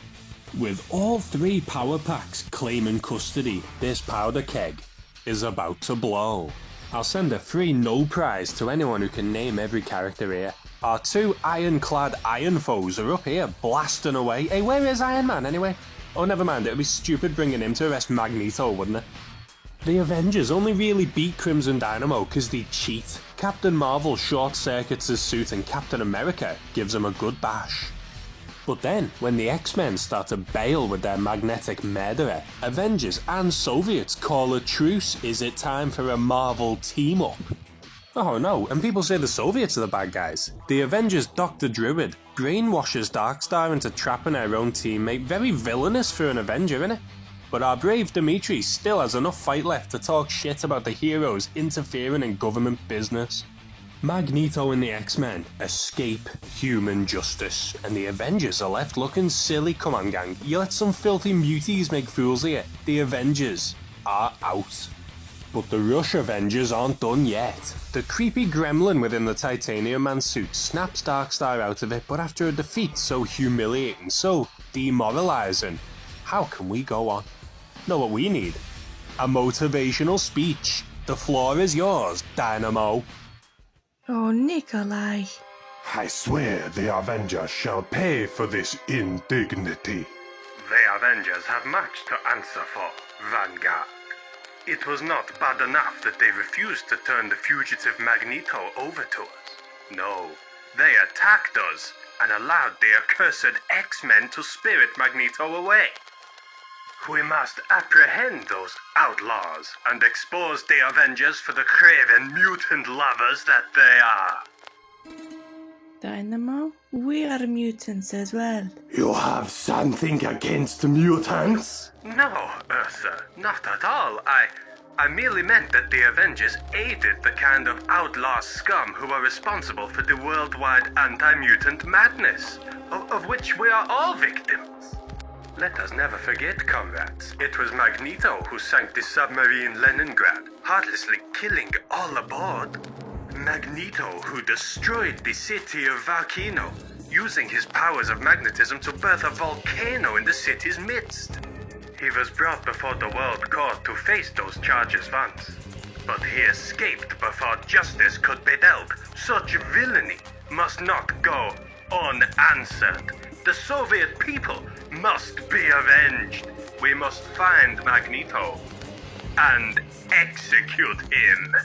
With all 3 power packs claiming custody, this powder keg is about to blow. I'll send a free no prize to anyone who can name every character here. Our 2 ironclad Iron Foes are up here blasting away. Hey, where is Iron Man anyway? Oh, never mind, it'd be stupid bringing him to arrest Magneto, wouldn't it? The Avengers only really beat Crimson Dynamo because they cheat. Captain Marvel short-circuits his suit and Captain America gives him a good bash. But then, when the X-Men start to bail with their magnetic murderer, Avengers and Soviets call a truce. Is it time for a Marvel team-up? Oh no, and people say the Soviets are the bad guys. The Avengers' Dr. Druid brainwashes Darkstar into trapping her own teammate. Very villainous for an Avenger, innit? But our brave Dimitri still has enough fight left to talk shit about the heroes interfering in government business. Magneto and the X-Men escape human justice, and the Avengers are left looking silly. Come on gang, you let some filthy muties make fools of you. The Avengers are out. But the Rush Avengers aren't done yet. The creepy gremlin within the Titanium Man suit snaps Darkstar out of it, but after a defeat so humiliating, so demoralizing, how can we go on? Know what we need? A motivational speech. The floor is yours, Dynamo. Oh, Nikolai. I swear the Avengers shall pay for this indignity. The Avengers have much to answer for, Vanguard. It was not bad enough that they refused to turn the fugitive Magneto over to us. No, they attacked us and allowed the accursed X-Men to spirit Magneto away. We must apprehend those outlaws and expose the Avengers for the craven mutant lovers that they are. Dynamo, we are mutants as well. You have something against mutants? No, Ursa, not at all. I merely meant that the Avengers aided the kind of outlaw scum who are responsible for the worldwide anti-mutant madness, of which we are all victims. Let us never forget, comrades, it was Magneto who sank the submarine Leningrad, heartlessly killing all aboard. Magneto who destroyed the city of Volcano, using his powers of magnetism to birth a volcano in the city's midst. He was brought before the World Court to face those charges once, but he escaped before justice could be dealt. Such villainy must not go unanswered. The Soviet people must be avenged. We must find Magneto and execute him.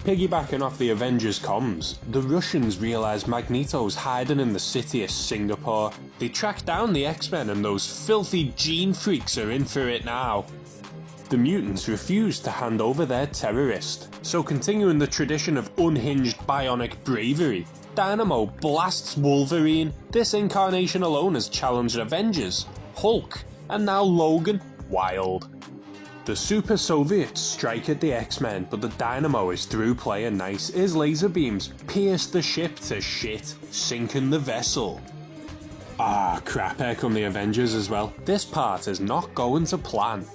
Piggybacking off the Avengers comms, the Russians realise Magneto's hiding in the city of Singapore. They track down the X-Men and those filthy gene freaks are in for it now. The mutants refuse to hand over their terrorist, so continuing the tradition of unhinged bionic bravery, Dynamo blasts Wolverine. This incarnation alone has challenged Avengers, Hulk, and now Logan. wild. The Super Soviets strike at the X-Men, but the Dynamo is through playing nice. His laser beams pierce the ship to shit, sinking the vessel. Ah crap, here come the Avengers as well. This part is not going to plan.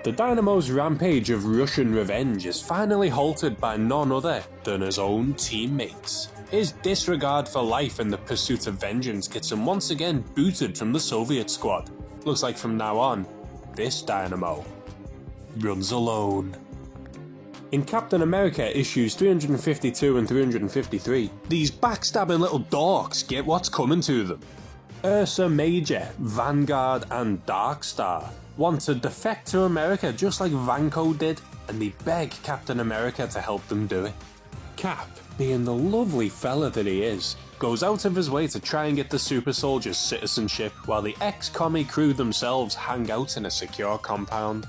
The Dynamo's rampage of Russian revenge is finally halted by none other than his own teammates. His disregard for life and the pursuit of vengeance gets him once again booted from the Soviet squad. Looks like from now on, this Dynamo runs alone. In Captain America issues 352 and 353, these backstabbing little dorks get what's coming to them. Ursa Major, Vanguard and Darkstar want to defect to America just like Vanko did, and they beg Captain America to help them do it. Cap, being the lovely fella that he is, goes out of his way to try and get the super soldiers citizenship while the ex-commie crew themselves hang out in a secure compound.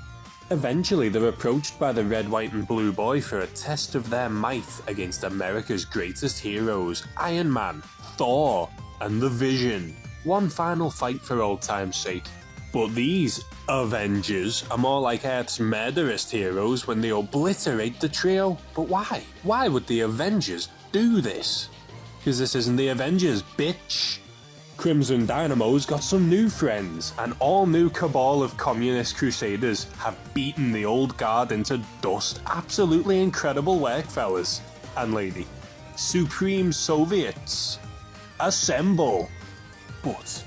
Eventually they're approached by the red, white and blue boy for a test of their might against America's greatest heroes, Iron Man, Thor and the Vision. One final fight for old time's sake. But these Avengers are more like Earth's murderous heroes when they obliterate the trio. But why? Why would the Avengers do this? Because this isn't the Avengers, bitch. Crimson Dynamo's got some new friends. An all-new cabal of communist crusaders have beaten the old guard into dust. Absolutely incredible work, fellas and lady. Supreme Soviets, assemble! But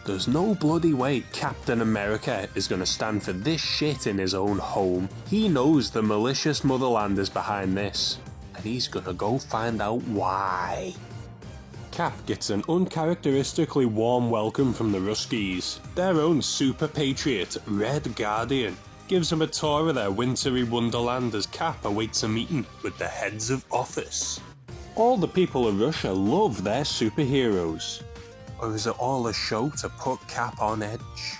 there's no bloody way Captain America is going to stand for this shit in his own home. He knows the malicious motherland is behind this, and he's going to go find out why. Cap gets an uncharacteristically warm welcome from the Ruskies. Their own super patriot, Red Guardian, gives him a tour of their wintry wonderland as Cap awaits a meeting with the heads of office. All the people of Russia love their superheroes. Or is it all a show to put Cap on edge?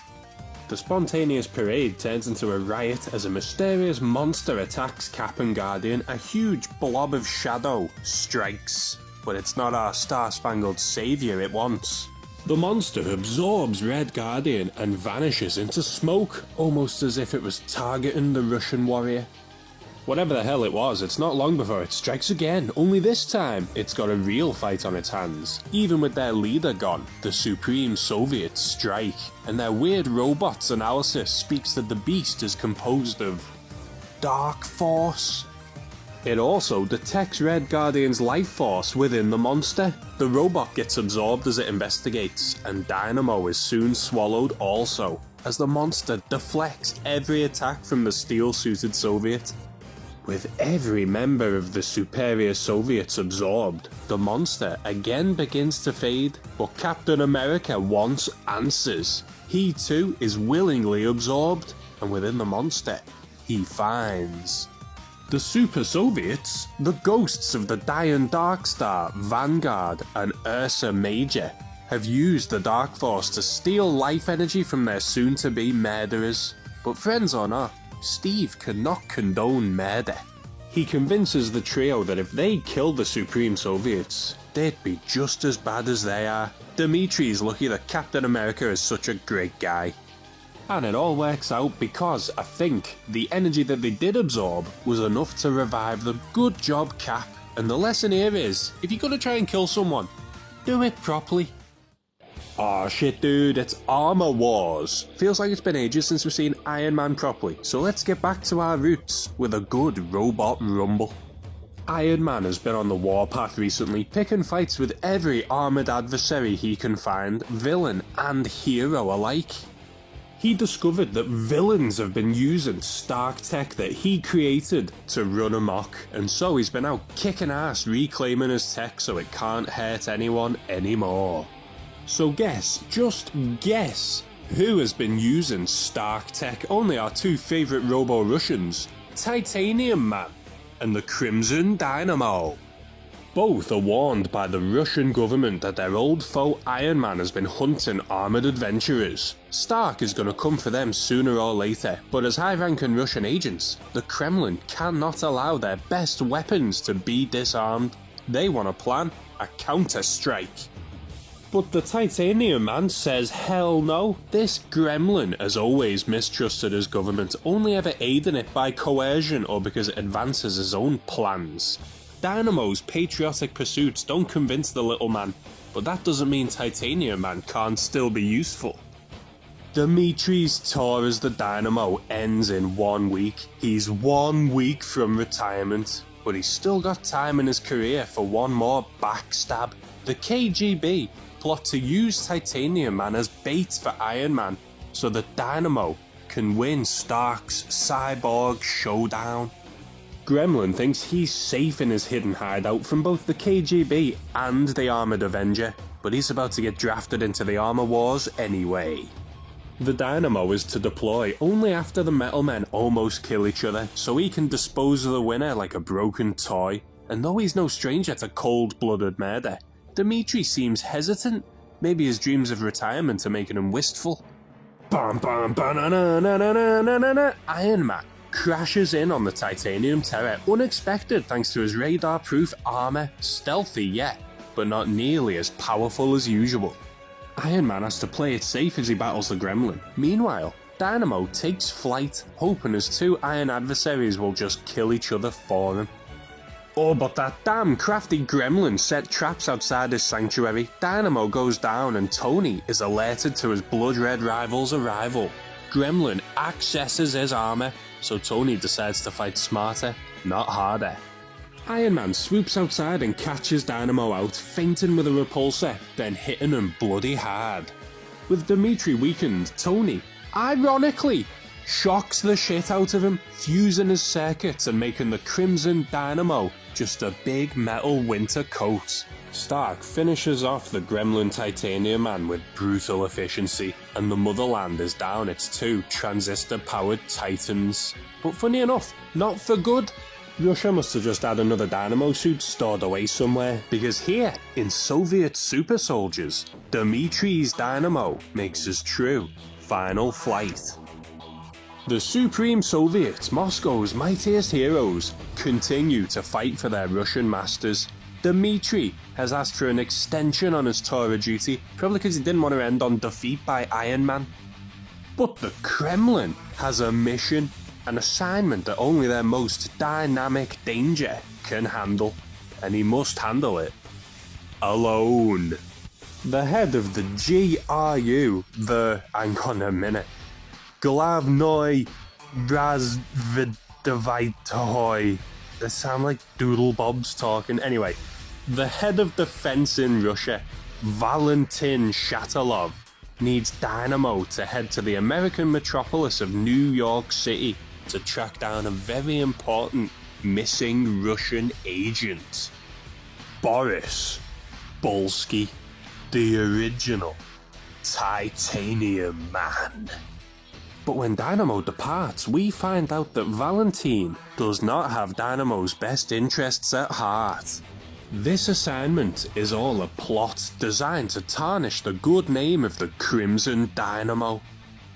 The spontaneous parade turns into a riot as a mysterious monster attacks Cap and Guardian. A huge blob of shadow strikes, but it's not our star-spangled saviour it wants. The monster absorbs Red Guardian and vanishes into smoke, almost as if it was targeting the Russian warrior. Whatever the hell it was, it's not long before it strikes again, only this time it's got a real fight on its hands. Even with their leader gone, the Supreme Soviets strike, and their weird robots analysis speaks that the beast is composed of dark force. It also detects Red Guardian's life force within the monster. The robot gets absorbed as it investigates, and Dynamo is soon swallowed also, as the monster deflects every attack from the steel-suited Soviet. With every member of the superior Soviets absorbed, the monster again begins to fade, but Captain America wants answers. He too is willingly absorbed, and within the monster, he finds the Super Soviets, the ghosts of the dying Darkstar, Vanguard and Ursa Major, have used the Dark Force to steal life energy from their soon-to-be murderers. But friends or not, Steve cannot condone murder. He convinces the trio that if they killed the Supreme Soviets, they'd be just as bad as they are. Dimitri's lucky that Captain America is such a great guy. And it all works out because, I think, the energy that they did absorb was enough to revive them. Good job, Cap. And the lesson here is, if you're gonna try and kill someone, do it properly. Aw shit dude, it's Armor Wars. Feels like it's been ages since we've seen Iron Man properly, so let's get back to our roots with a good robot rumble. Iron Man has been on the warpath recently, picking fights with every armoured adversary he can find, villain and hero alike. He discovered that villains have been using Stark tech that he created to run amok, and so he's been out kicking ass reclaiming his tech so it can't hurt anyone anymore. So guess, just guess, who has been using Stark tech? Only our two favourite Robo-Russians, Titanium Man and the Crimson Dynamo. Both are warned by the Russian government that their old foe Iron Man has been hunting armoured adventurers. Stark is going to come for them sooner or later, but as high-ranking Russian agents, the Kremlin cannot allow their best weapons to be disarmed. They want to plan a counter-strike. But the Titanium Man says hell no. This gremlin has always mistrusted his government, only ever aiding it by coercion or because it advances his own plans. Dynamo's patriotic pursuits don't convince the little man, but that doesn't mean Titanium Man can't still be useful. Dimitri's tour as the Dynamo ends in 1 week. He's 1 week from retirement, but he's still got time in his career for one more backstab. The KGB plot to use Titanium Man as bait for Iron Man, so that Dynamo can win Stark's cyborg showdown. Gremlin thinks he's safe in his hidden hideout from both the KGB and the Armoured Avenger, but he's about to get drafted into the Armor Wars anyway. The Dynamo is to deploy only after the Metal Men almost kill each other, so he can dispose of the winner like a broken toy. And though he's no stranger to cold-blooded murder, Dimitri seems hesitant. Maybe his dreams of retirement are making him wistful. Bam bam ba-na-na-na-na-na-na-na-na. Iron Man crashes in on the Titanium Terror, unexpected thanks to his radar-proof armour. Stealthy, yeah, but not nearly as powerful as usual. Iron Man has to play it safe as he battles the Gremlin. Meanwhile, Dynamo takes flight, hoping his two iron adversaries will just kill each other for him. Oh, but that damn crafty Gremlin set traps outside his sanctuary. Dynamo goes down and Tony is alerted to his blood-red rival's arrival. Gremlin accesses his armour, so Tony decides to fight smarter, not harder. Iron Man swoops outside and catches Dynamo out, feinting with a repulsor, then hitting him bloody hard. With Dimitri weakened, Tony, ironically, shocks the shit out of him, fusing his circuits and making the Crimson Dynamo just a big metal winter coat. Stark finishes off the Gremlin Titanium Man with brutal efficiency, and the motherland is down its two transistor-powered titans. But funny enough, not for good. Russia must have just had another Dynamo suit stored away somewhere, because here, in Soviet super soldiers, Dimitri's Dynamo makes his true final flight. The Supreme Soviets, Moscow's mightiest heroes, continue to fight for their Russian masters. Dimitri has asked for an extension on his tour of duty, probably because he didn't want to end on defeat by Iron Man. But the Kremlin has a mission, an assignment that only their most dynamic danger can handle, and he must handle it alone. The head of the GRU, hang on a minute, Glavnoy Razvedavitoy. They sound like Doodle Bob's talking. Anyway, the head of defense in Russia, Valentin Shatilov, needs Dynamo to head to the American metropolis of New York City to track down a very important missing Russian agent. Boris Bolsky, the original Titanium Man. But when Dynamo departs, we find out that Valentin does not have Dynamo's best interests at heart. This assignment is all a plot designed to tarnish the good name of the Crimson Dynamo.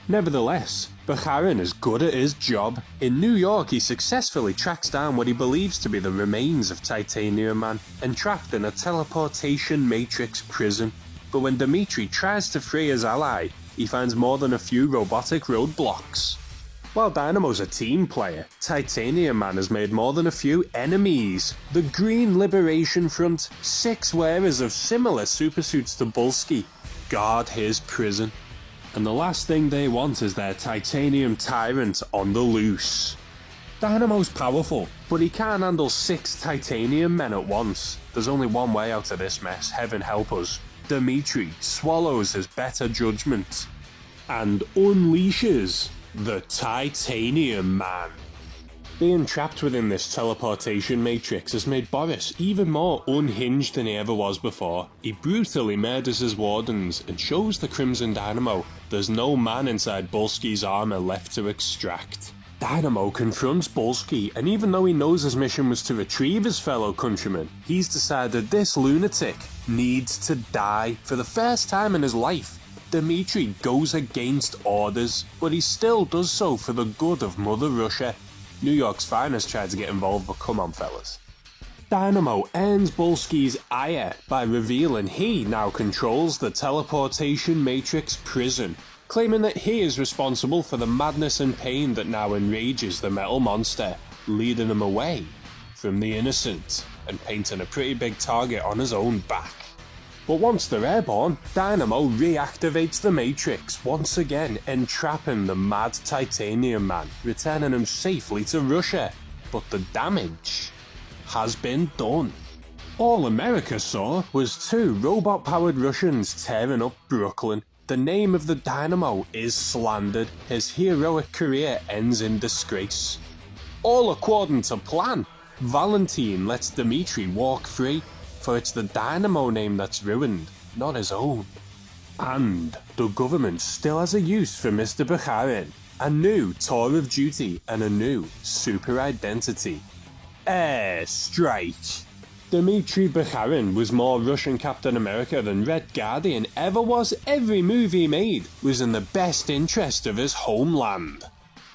Nevertheless, Bakharin is good at his job. In New York, he successfully tracks down what he believes to be the remains of Titanium Man, entrapped in a teleportation matrix prison. But when Dimitri tries to free his ally, he finds more than a few robotic roadblocks. While Dynamo's a team player, Titanium Man has made more than a few enemies. The Green Liberation Front, 6 wearers of similar supersuits to Bolsky, guard his prison. And the last thing they want is their Titanium Tyrant on the loose. Dynamo's powerful, but he can't handle 6 Titanium men at once. There's only one way out of this mess, heaven help us. Dimitri swallows his better judgment and unleashes the Titanium Man. Being trapped within this teleportation matrix has made Boris even more unhinged than he ever was before. He brutally murders his wardens and shows the Crimson Dynamo there's no man inside Bolsky's armour left to extract. Dynamo confronts Bolsky, and even though he knows his mission was to retrieve his fellow countrymen, he's decided this lunatic needs to die. For the first time in his life, Dimitri goes against orders, but he still does so for the good of Mother Russia. New York's finest tried to get involved, but come on fellas. Dynamo earns Bulski's ire by revealing he now controls the teleportation matrix prison, claiming that he is responsible for the madness and pain that now enrages the metal monster, leading him away from the innocent and painting a pretty big target on his own back. But once they're airborne, Dynamo reactivates the Matrix, once again entrapping the mad Titanium Man, returning him safely to Russia. But the damage has been done. All America saw was two robot-powered Russians tearing up Brooklyn. The name of the Dynamo is slandered, his heroic career ends in disgrace. All according to plan, Valentine lets Dmitri walk free, for it's the Dynamo name that's ruined, not his own. And the government still has a use for Mr. Bakharin, a new tour of duty and a new super identity. Airstrike. Dmitry Bakharin was more Russian Captain America than Red Guardian ever was. Every move he made was in the best interest of his homeland.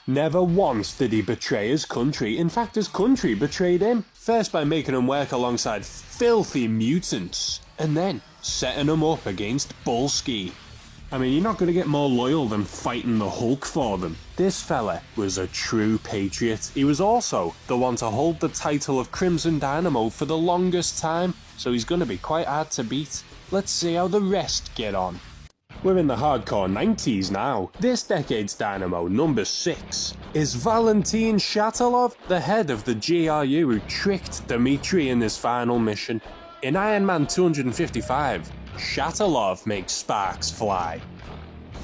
Never once did he betray his country. In fact, his country betrayed him, first by making him work alongside filthy mutants, and then setting him up against Bulski. I mean, you're not going to get more loyal than fighting the Hulk for them. This fella was a true patriot. He was also the one to hold the title of Crimson Dynamo for the longest time, so he's going to be quite hard to beat. Let's see how the rest get on. We're in the hardcore 90s now. This decade's Dynamo, number 6, is Valentin Shatilov, the head of the GRU who tricked Dmitri in his final mission. In Iron Man 255, Shatilov makes sparks fly.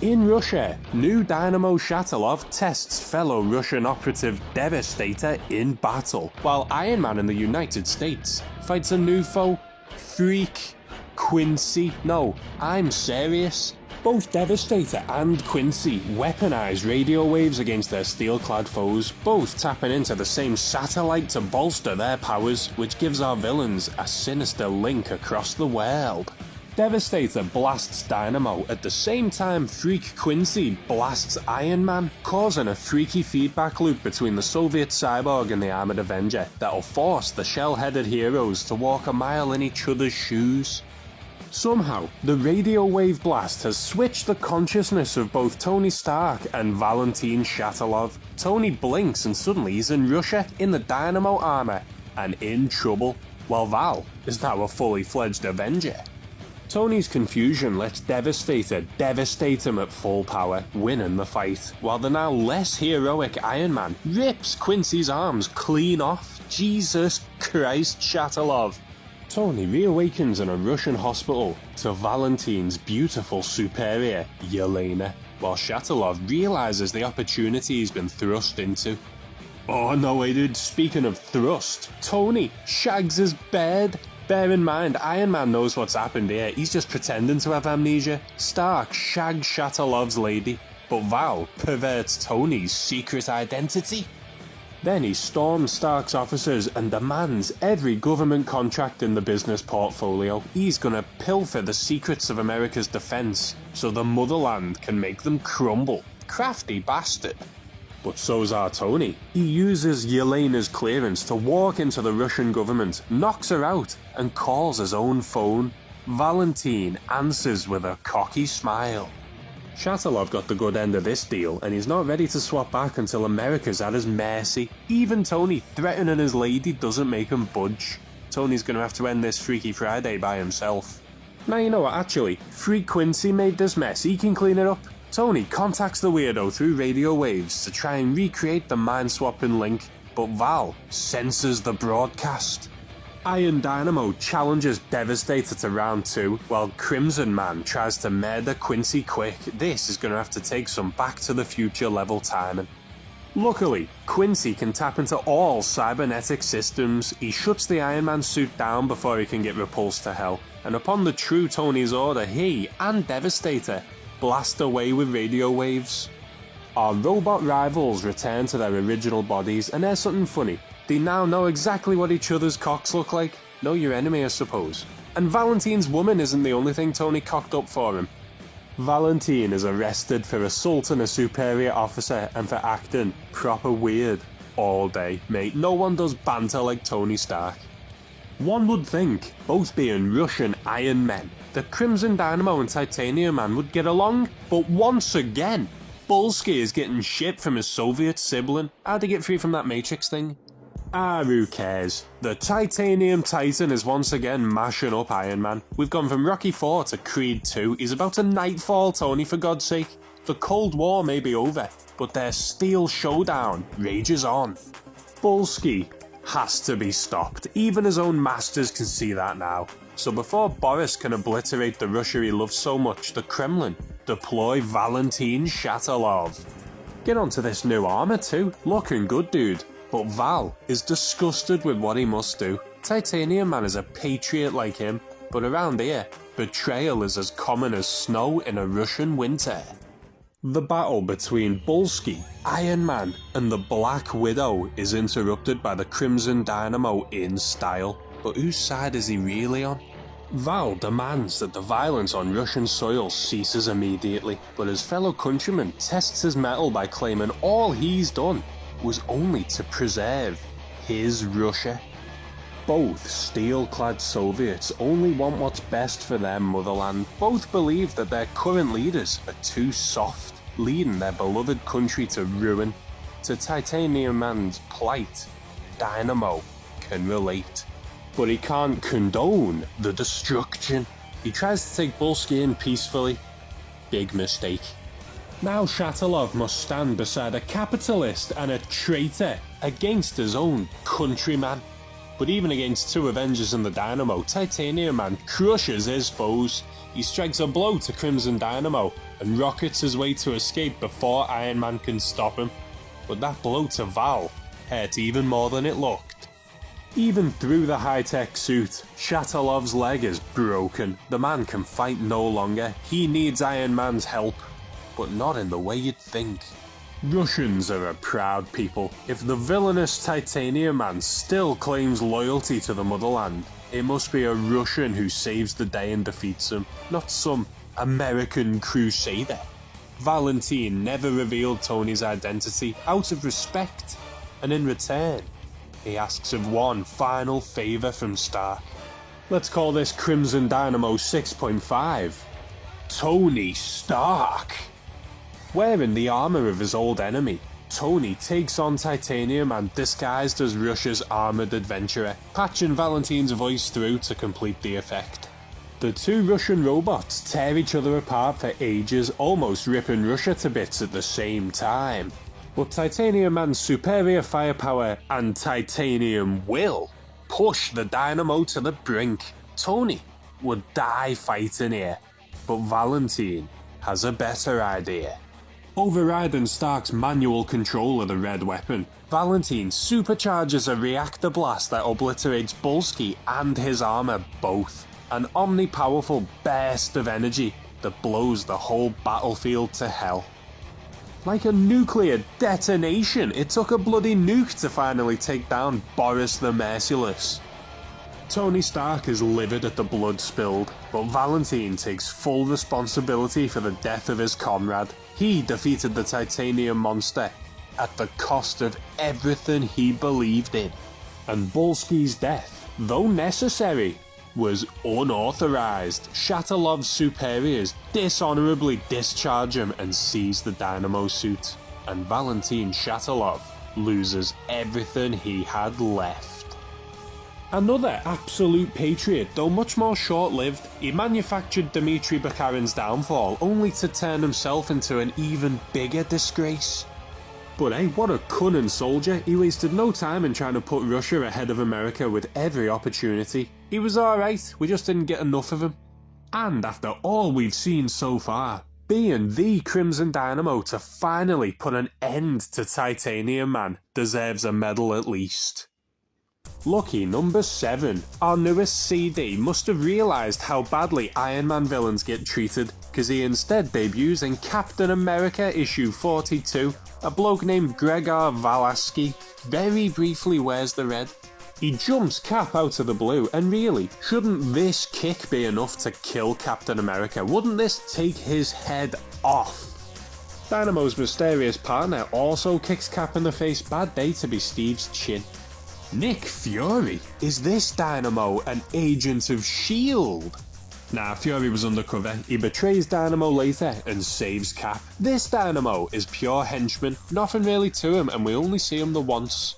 In Russia, new Dynamo Shatilov tests fellow Russian operative Devastator in battle, while Iron Man in the United States fights a new foe, Freak Quincy. No, I'm serious. Both Devastator and Quincy weaponize radio waves against their steel-clad foes, both tapping into the same satellite to bolster their powers, which gives our villains a sinister link across the world. Devastator blasts Dynamo at the same time Freak Quincy blasts Iron Man, causing a freaky feedback loop between the Soviet Cyborg and the Armoured Avenger that'll force the shell-headed heroes to walk a mile in each other's shoes. Somehow, the radio wave blast has switched the consciousness of both Tony Stark and Valentin Shatilov. Tony blinks and suddenly he's in Russia, in the Dynamo armor, and in trouble, while Val is now a fully fledged Avenger. Tony's confusion lets Devastator devastate him at full power, winning the fight, while the now less heroic Iron Man rips Quincy's arms clean off. Jesus Christ, Shatilov. Tony reawakens in a Russian hospital to Valentin's beautiful superior, Yelena, while Shatilov realizes the opportunity he's been thrust into. Oh no, wait dude, speaking of thrust, Tony shags his bed. Bear in mind, Iron Man knows what's happened here, he's just pretending to have amnesia. Stark shags Shatilov's lady, but Val perverts Tony's secret identity. Then he storms Stark's officers and demands every government contract in the business portfolio. He's gonna pilfer the secrets of America's defense, so the motherland can make them crumble. Crafty bastard. But so's our Tony. He uses Yelena's clearance to walk into the Russian government, knocks her out, and calls his own phone. Valentin answers with a cocky smile. Shatilov got the good end of this deal, and he's not ready to swap back until America's at his mercy. Even Tony threatening his lady doesn't make him budge. Tony's gonna have to end this Freaky Friday by himself. Now you know what, actually, Freak Quincy made this mess, he can clean it up. Tony contacts the weirdo through radio waves to try and recreate the mind-swapping link, but Val censors the broadcast. Iron Dynamo challenges Devastator to round 2, while Crimson Man tries to murder Quincy quick. This is going to have to take some Back to the Future level timing. Luckily, Quincy can tap into all cybernetic systems. He shuts the Iron Man suit down before he can get repulsed to hell, and upon the true Tony's order, he and Devastator blast away with radio waves. Our robot rivals return to their original bodies, and there's something funny. They now know exactly what each other's cocks look like. Know your enemy, I suppose. And Valentin's woman isn't the only thing Tony cocked up for him. Valentin is arrested for assaulting a superior officer and for acting proper weird all day, mate. No one does banter like Tony Stark. One would think, both being Russian Iron Men, the Crimson Dynamo and Titanium Man would get along, but once again, Bulsky is getting shit from his Soviet sibling. How'd he get free from that Matrix thing? Ah, who cares? The Titanium Titan is once again mashing up Iron Man. We've gone from Rocky IV to Creed II. He's about to nightfall, Tony, for God's sake. The Cold War may be over, but their steel showdown rages on. Bulsky has to be stopped. Even his own masters can see that now. So before Boris can obliterate the Russia he loves so much, the Kremlin deploy Valentin Shatilov. Get onto this new armour too. Looking good, dude. But Val is disgusted with what he must do. Titanium Man is a patriot like him, but around here, betrayal is as common as snow in a Russian winter. The battle between Bulsky, Iron Man, and the Black Widow is interrupted by the Crimson Dynamo in style. But whose side is he really on? Val demands that the violence on Russian soil ceases immediately, but his fellow countryman tests his mettle by claiming all he's done was only to preserve his Russia. Both steel-clad Soviets only want what's best for their motherland. Both believe that their current leaders are too soft, leading their beloved country to ruin. To Titanium Man's plight, Dynamo can relate. But he can't condone the destruction. He tries to take Bulsky in peacefully. Big mistake. Now Shatilov must stand beside a capitalist and a traitor against his own countryman. But even against two Avengers and the Dynamo, Titanium Man crushes his foes. He strikes a blow to Crimson Dynamo and rockets his way to escape before Iron Man can stop him. But that blow to Val hurt even more than it looked. Even through the high-tech suit, Shatilov's leg is broken. The man can fight no longer. He needs Iron Man's help, but not in the way you'd think. Russians are a proud people. If the villainous Titanium Man still claims loyalty to the motherland, it must be a Russian who saves the day and defeats him, not some American crusader. Valentin never revealed Tony's identity out of respect, and in return, he asks of one final favour from Stark. Let's call this Crimson Dynamo 6.5. Tony Stark. Wearing the armour of his old enemy, Tony takes on Titanium Man disguised as Russia's armoured adventurer, patching Valentin's voice through to complete the effect. The two Russian robots tear each other apart for ages, almost ripping Russia to bits at the same time. But Titanium Man's superior firepower and titanium will push the Dynamo to the brink. Tony would die fighting here, but Valentin has a better idea. Overriding Stark's manual control of the red weapon, Valentin supercharges a reactor blast that obliterates Bulsky and his armour both. An omnipowerful burst of energy that blows the whole battlefield to hell. Like a nuclear detonation, it took a bloody nuke to finally take down Boris the Merciless. Tony Stark is livid at the blood spilled, but Valentin takes full responsibility for the death of his comrade. He defeated the titanium monster at the cost of everything he believed in. And Bulsky's death, though necessary, was unauthorized. Shatilov's superiors dishonorably discharge him and seize the Dynamo suit. And Valentin Shatilov loses everything he had left. Another absolute patriot, though much more short-lived, he manufactured Dmitry Bukharin's downfall, only to turn himself into an even bigger disgrace. But hey, what a cunning soldier. He wasted no time in trying to put Russia ahead of America with every opportunity. He was alright, we just didn't get enough of him. And after all we've seen so far, being the Crimson Dynamo to finally put an end to Titanium Man deserves a medal at least. Lucky number 7, our newest CD must have realised how badly Iron Man villains get treated, because he instead debuts in Captain America issue 42. A bloke named Gregor Valaski very briefly wears the red. He jumps Cap out of the blue, and really, shouldn't this kick be enough to kill Captain America? Wouldn't this take his head off? Dynamo's mysterious partner also kicks Cap in the face. Bad day to be Steve's chin. Nick Fury? Is this Dynamo an agent of S.H.I.E.L.D.? Nah, Fury was undercover. He betrays Dynamo later and saves Cap. This Dynamo is pure henchman, nothing really to him, and we only see him the once.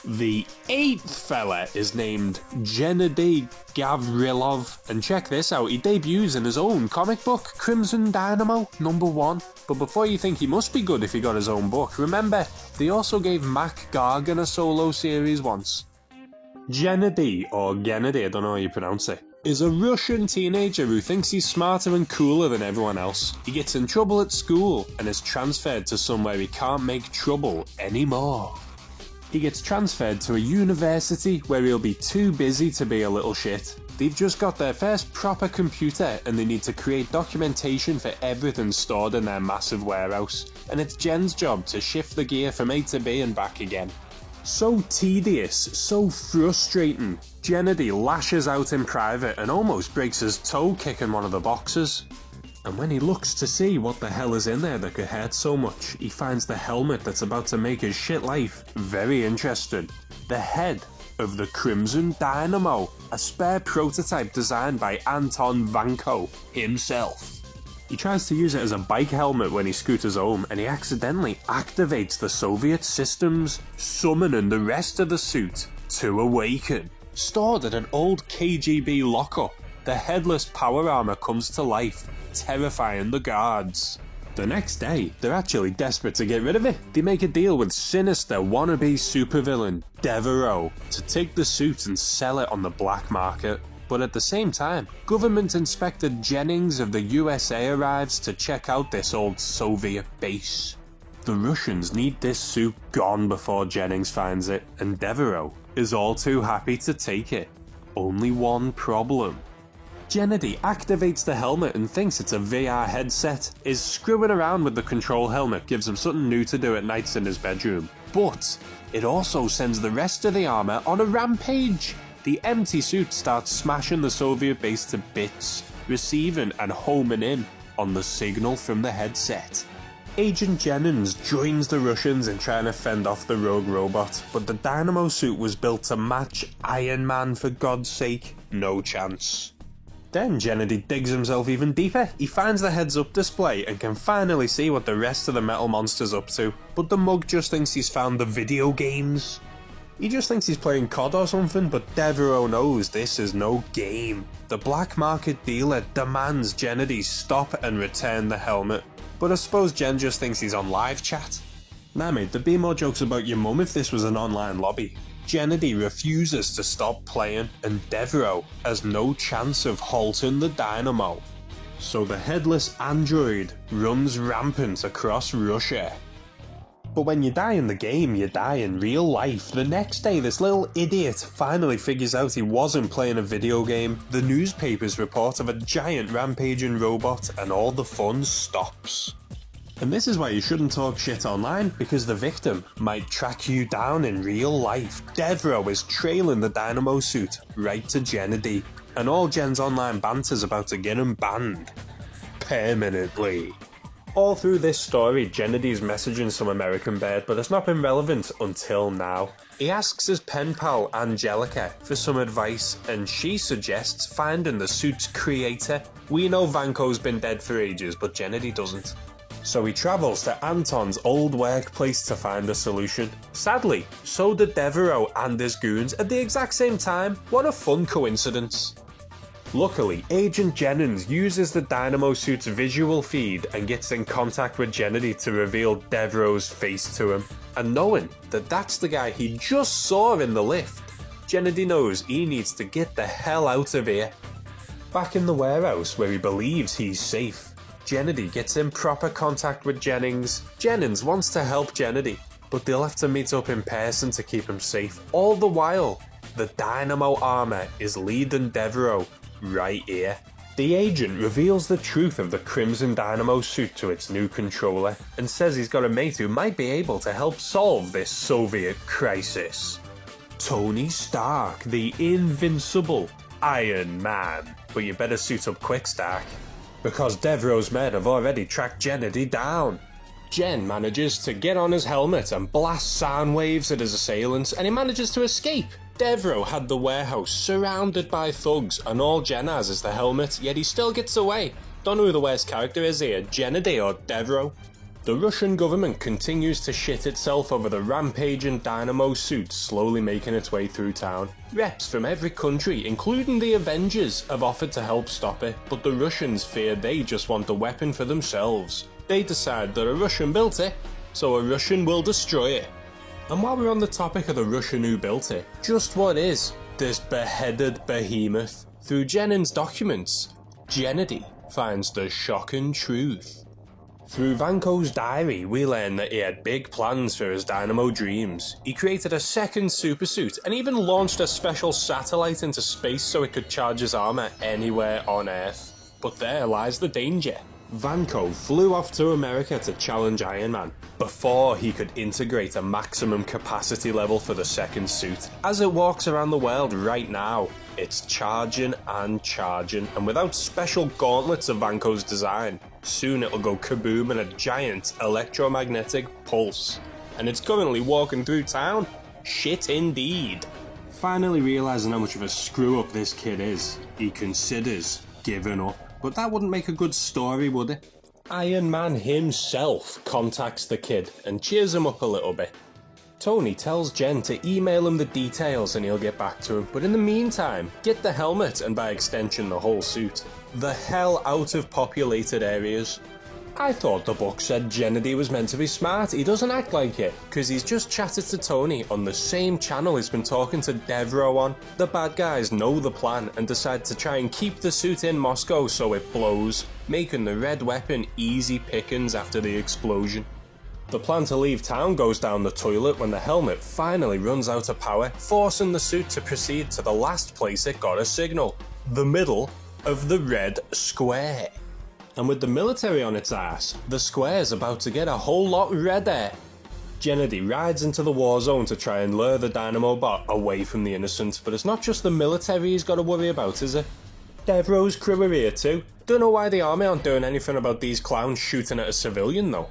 The 8th fella is named Gennady Gavrilov, and check this out, he debuts in his own comic book, Crimson Dynamo #1. But before you think he must be good if he got his own book, remember, they also gave Mac Gargan a solo series once. Gennady, or Gennady, I don't know how you pronounce it, is a Russian teenager who thinks he's smarter and cooler than everyone else. He gets in trouble at school and is transferred to somewhere he can't make trouble anymore. He gets transferred to a university where he'll be too busy to be a little shit. They've just got their first proper computer and they need to create documentation for everything stored in their massive warehouse, and it's Jen's job to shift the gear from A to B and back again. So tedious, so frustrating. Gennady lashes out in private and almost breaks his toe kicking one of the boxes. And when he looks to see what the hell is in there that could hurt so much, he finds the helmet that's about to make his shit life very interesting. The head of the Crimson Dynamo, a spare prototype designed by Anton Vanko himself. He tries to use it as a bike helmet when he scooters home, and he accidentally activates the Soviet systems, summoning the rest of the suit to awaken. Stored at an old KGB lockup, the headless power armor comes to life, terrifying the guards. The next day, they're actually desperate to get rid of it. They make a deal with sinister wannabe supervillain Devereaux to take the suit and sell it on the black market. But at the same time, Government Inspector Jennings of the USA arrives to check out this old Soviet base. The Russians need this suit gone before Jennings finds it, and Devereaux is all too happy to take it. Only one problem. Gennady activates the helmet and thinks it's a VR headset, is screwing around with the control helmet, gives him something new to do at nights in his bedroom. But it also sends the rest of the armor on a rampage. The empty suit starts smashing the Soviet base to bits, receiving and homing in on the signal from the headset. Agent Jennings joins the Russians in trying to fend off the rogue robot, but the Dynamo suit was built to match Iron Man, for God's sake. No chance. Then Gennady digs himself even deeper. He finds the heads-up display and can finally see what the rest of the metal monster's up to, but the mug just thinks he's found the video games. He just thinks he's playing COD or something, but Devereaux knows this is no game. The black market dealer demands Gennady stop and return the helmet, but I suppose Jen just thinks he's on live chat. Nah mate, there'd be more jokes about your mum if this was an online lobby. Gennady refuses to stop playing, and Devereaux has no chance of halting the Dynamo. So the headless android runs rampant across Russia. But when you die in the game, you die in real life. The next day, this little idiot finally figures out he wasn't playing a video game. The newspapers report of a giant rampaging robot, and all the fun stops. And this is why you shouldn't talk shit online, because the victim might track you down in real life. Devereaux is trailing the Dynamo suit right to Gennady, and all Jen's online banter's about to get him banned. Permanently. All through this story, Gennady's messaging some American bird, but it's not been relevant until now. He asks his pen pal Angelica for some advice, and she suggests finding the suit's creator. We know Vanko's been dead for ages, but Gennady doesn't. So he travels to Anton's old workplace to find a solution. Sadly, so did Devereaux and his goons at the exact same time. What a fun coincidence. Luckily, Agent Jennings uses the Dynamo suit's visual feed and gets in contact with Gennady to reveal Devereaux's face to him. And knowing that that's the guy he just saw in the lift, Gennady knows he needs to get the hell out of here. Back in the warehouse where he believes he's safe, Gennady gets in proper contact with Jennings. Jennings wants to help Gennady, but they'll have to meet up in person to keep him safe. All the while, the Dynamo armor is leading Devereaux right here. The agent reveals the truth of the Crimson Dynamo suit to its new controller, and says he's got a mate who might be able to help solve this Soviet crisis. Tony Stark, the invincible Iron Man. But you better suit up quick, Stark, because Devereaux's men have already tracked Gennady down. Jen manages to get on his helmet and blast sound waves at his assailants, and he manages to escape. Devro had the warehouse surrounded by thugs, and all Jen has is the helmet, yet he still gets away. Don't know who the worst character is here, Gennady or Devro. The Russian government continues to shit itself over the rampaging Dynamo suit slowly making its way through town. Reps from every country, including the Avengers, have offered to help stop it, but the Russians fear they just want the weapon for themselves. They decide that a Russian built it, so a Russian will destroy it. And while we're on the topic of the Russian who built it, just what is this beheaded behemoth? Through Jenin's documents, Gennady finds the shocking truth. Through Vanko's diary, we learn that he had big plans for his Dynamo dreams. He created a second supersuit and even launched a special satellite into space so it could charge his armour anywhere on Earth. But there lies the danger. Vanko flew off to America to challenge Iron Man before he could integrate a maximum capacity level for the second suit. As it walks around the world right now, it's charging, and without special gauntlets of Vanko's design, soon it'll go kaboom in a giant electromagnetic pulse. And it's currently walking through town. Shit indeed. Finally realising how much of a screw up this kid is, he considers giving up. But that wouldn't make a good story, would it? Iron Man himself contacts the kid and cheers him up a little bit. Tony tells Jen to email him the details and he'll get back to him, but in the meantime, get the helmet and by extension the whole suit the hell out of populated areas. I thought the book said Gennady was meant to be smart. He doesn't act like it, because he's just chatted to Tony on the same channel he's been talking to Devro on. The bad guys know the plan and decide to try and keep the suit in Moscow so it blows, making the red weapon easy pickings after the explosion. The plan to leave town goes down the toilet when the helmet finally runs out of power, forcing the suit to proceed to the last place it got a signal, the middle of the red square. And with the military on its ass, the square's about to get a whole lot redder. Gennady rides into the war zone to try and lure the Dynamo bot away from the innocent, but it's not just the military he's got to worry about, is it? Devro's crew are here too. Don't know why the army aren't doing anything about these clowns shooting at a civilian though.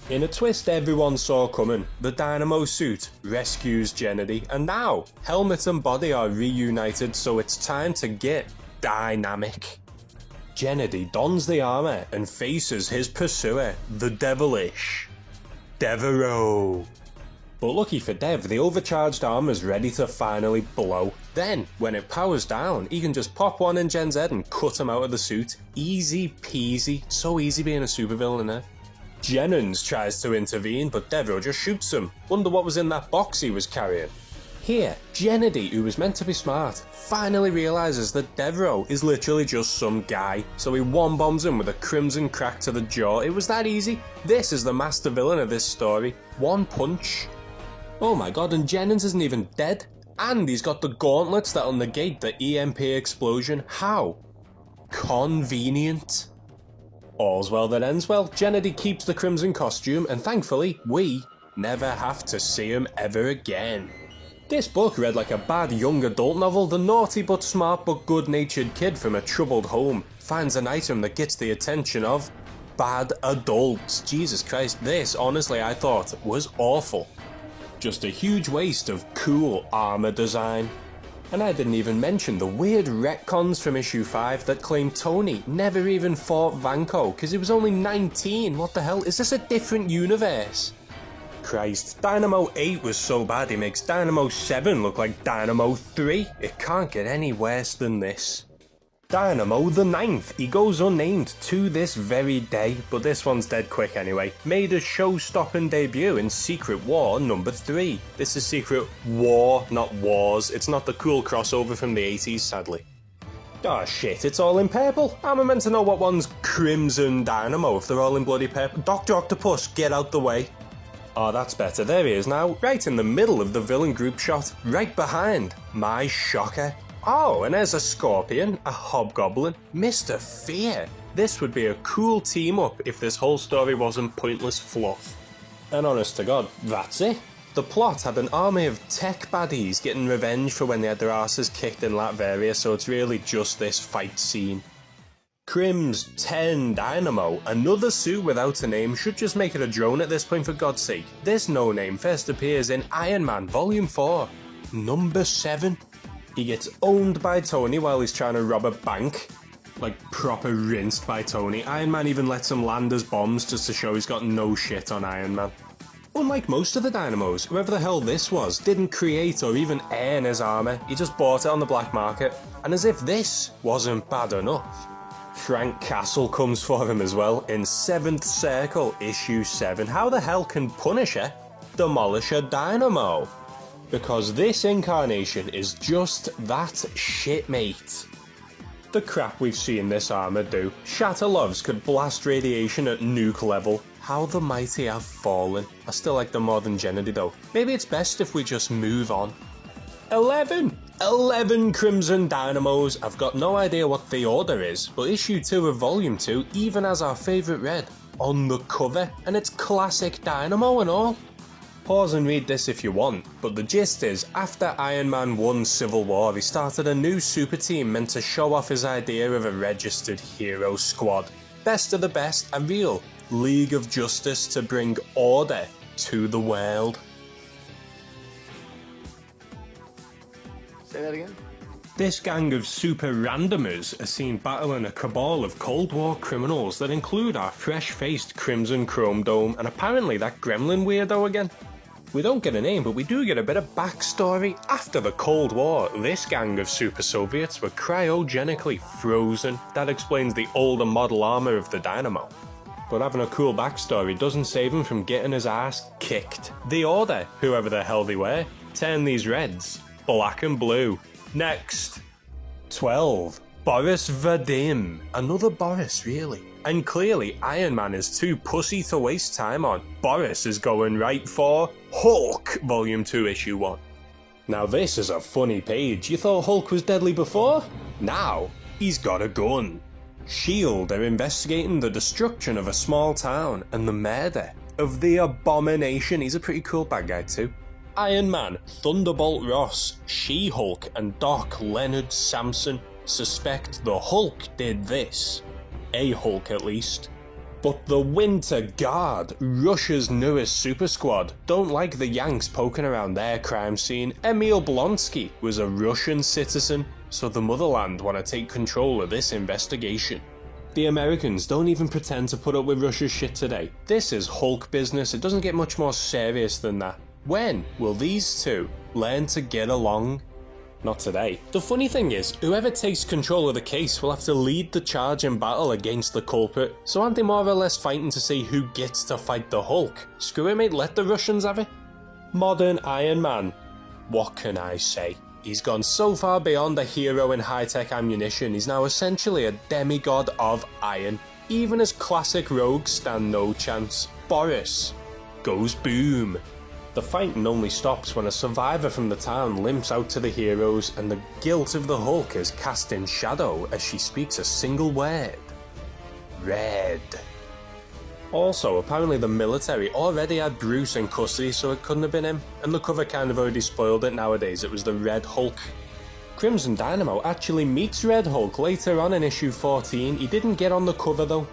In a twist everyone saw coming, the Dynamo suit rescues Gennady, and now helmet and body are reunited, so it's time to get dynamic. Gennady dons the armour and faces his pursuer, the devilish Devereaux. But lucky for Dev, the overcharged armour's ready to finally blow. Then, when it powers down, he can just pop one in Jen's head and cut him out of the suit. Easy peasy, so easy being a supervillain, eh? Jennings tries to intervene, but Devereaux just shoots him. Wonder what was in that box he was carrying. Here, Gennady, who was meant to be smart, finally realises that Devereaux is literally just some guy, so he one-bombs him with a crimson crack to the jaw. It was that easy. This is the master villain of this story. One punch. Oh my god, and Jennings isn't even dead. And he's got the gauntlets that'll negate the EMP explosion. How? Convenient. All's well that ends well. Gennady keeps the crimson costume, and thankfully, we never have to see him ever again. This book read like a bad young adult novel. The naughty but smart but good-natured kid from a troubled home finds an item that gets the attention of bad adults. Jesus Christ, this, honestly, I thought was awful. Just a huge waste of cool armour design. And I didn't even mention the weird retcons from issue 5 that claim Tony never even fought Vanko because he was only 19. What the hell? Is this a different universe? Christ, Dynamo 8 was so bad he makes Dynamo 7 look like Dynamo 3. It can't get any worse than this. Dynamo the 9th, he goes unnamed to this very day, but this one's dead quick anyway. Made a show-stopping debut in Secret War number 3. This is Secret War, not Wars. It's not the cool crossover from the 80s, sadly. Oh shit, it's all in purple. How am I meant to know what one's Crimson Dynamo if they're all in bloody purple? Dr. Octopus, get out the way. Oh, that's better. There he is now, right in the middle of the villain group shot, right behind my shocker. Oh, and there's a Scorpion, a Hobgoblin, Mr. Fear. This would be a cool team-up if this whole story wasn't pointless fluff. And honest to God, that's it. The plot had an army of tech baddies getting revenge for when they had their asses kicked in Latveria, so it's really just this fight scene. Crimson Dynamo, another suit without a name, should just make it a drone at this point for God's sake. This no name first appears in Iron Man Volume 4, number 7. He gets owned by Tony while he's trying to rob a bank. Like proper rinsed by Tony. Iron Man even lets him land as bombs just to show he's got no shit on Iron Man. Unlike most of the Dynamos, whoever the hell this was didn't create or even earn his armour, he just bought it on the black market. And as if this wasn't bad enough, Frank Castle comes for him as well in 7th Circle, issue 7. How the hell can Punisher demolish a Dynamo? Because this incarnation is just that shit, mate. The crap we've seen this armour do. Shatterloves could blast radiation at nuke level. How the mighty have fallen. I still like them more than Gennady though. Maybe it's best if we just move on. 11 Crimson Dynamos. I've got no idea what the order is, but issue 2 of volume 2 even has our favourite red on the cover, and it's classic Dynamo and all. Pause and read this if you want, but the gist is, after Iron Man won Civil War, he started a new super team meant to show off his idea of a registered hero squad. Best of the best, a real League of Justice to bring order to the world. Say that again? This gang of super randomers are seen battling a cabal of Cold War criminals that include our fresh-faced Crimson Chrome Dome and apparently that gremlin weirdo again. We don't get a name, but we do get a bit of backstory. After the Cold War, this gang of super Soviets were cryogenically frozen. That explains the older model armour of the Dynamo. But having a cool backstory doesn't save him from getting his ass kicked. The Order, whoever the hell they were, turn these reds black and blue. Next. 12. Boris Vadim. Another Boris, really. And clearly, Iron Man is too pussy to waste time on. Boris is going right for Hulk, Volume 2, Issue 1. Now this is a funny page. You thought Hulk was deadly before? Now, he's got a gun. S.H.I.E.L.D. are investigating the destruction of a small town and the murder of the Abomination. He's a pretty cool bad guy too. Iron Man, Thunderbolt Ross, She-Hulk and Doc Leonard Samson suspect the Hulk did this. A Hulk at least. But the Winter Guard, Russia's newest super squad, don't like the Yanks poking around their crime scene. Emil Blonsky was a Russian citizen, so the motherland want to take control of this investigation. The Americans don't even pretend to put up with Russia's shit today. This is Hulk business, it doesn't get much more serious than that. When will these two learn to get along? Not today. The funny thing is, whoever takes control of the case will have to lead the charge in battle against the culprit, so aren't they more or less fighting to see who gets to fight the Hulk? Screw it mate, let the Russians have it. Modern Iron Man. What can I say? He's gone so far beyond a hero in high-tech ammunition, he's now essentially a demigod of iron. Even his classic rogues stand no chance. Boris goes boom. The fighting only stops when a survivor from the town limps out to the heroes and the guilt of the Hulk is cast in shadow as she speaks a single word. Red. Also, apparently the military already had Bruce in custody, so it couldn't have been him, and the cover kind of already spoiled it. Nowadays it was the Red Hulk. Crimson Dynamo actually meets Red Hulk later on in issue 14, he didn't get on the cover though.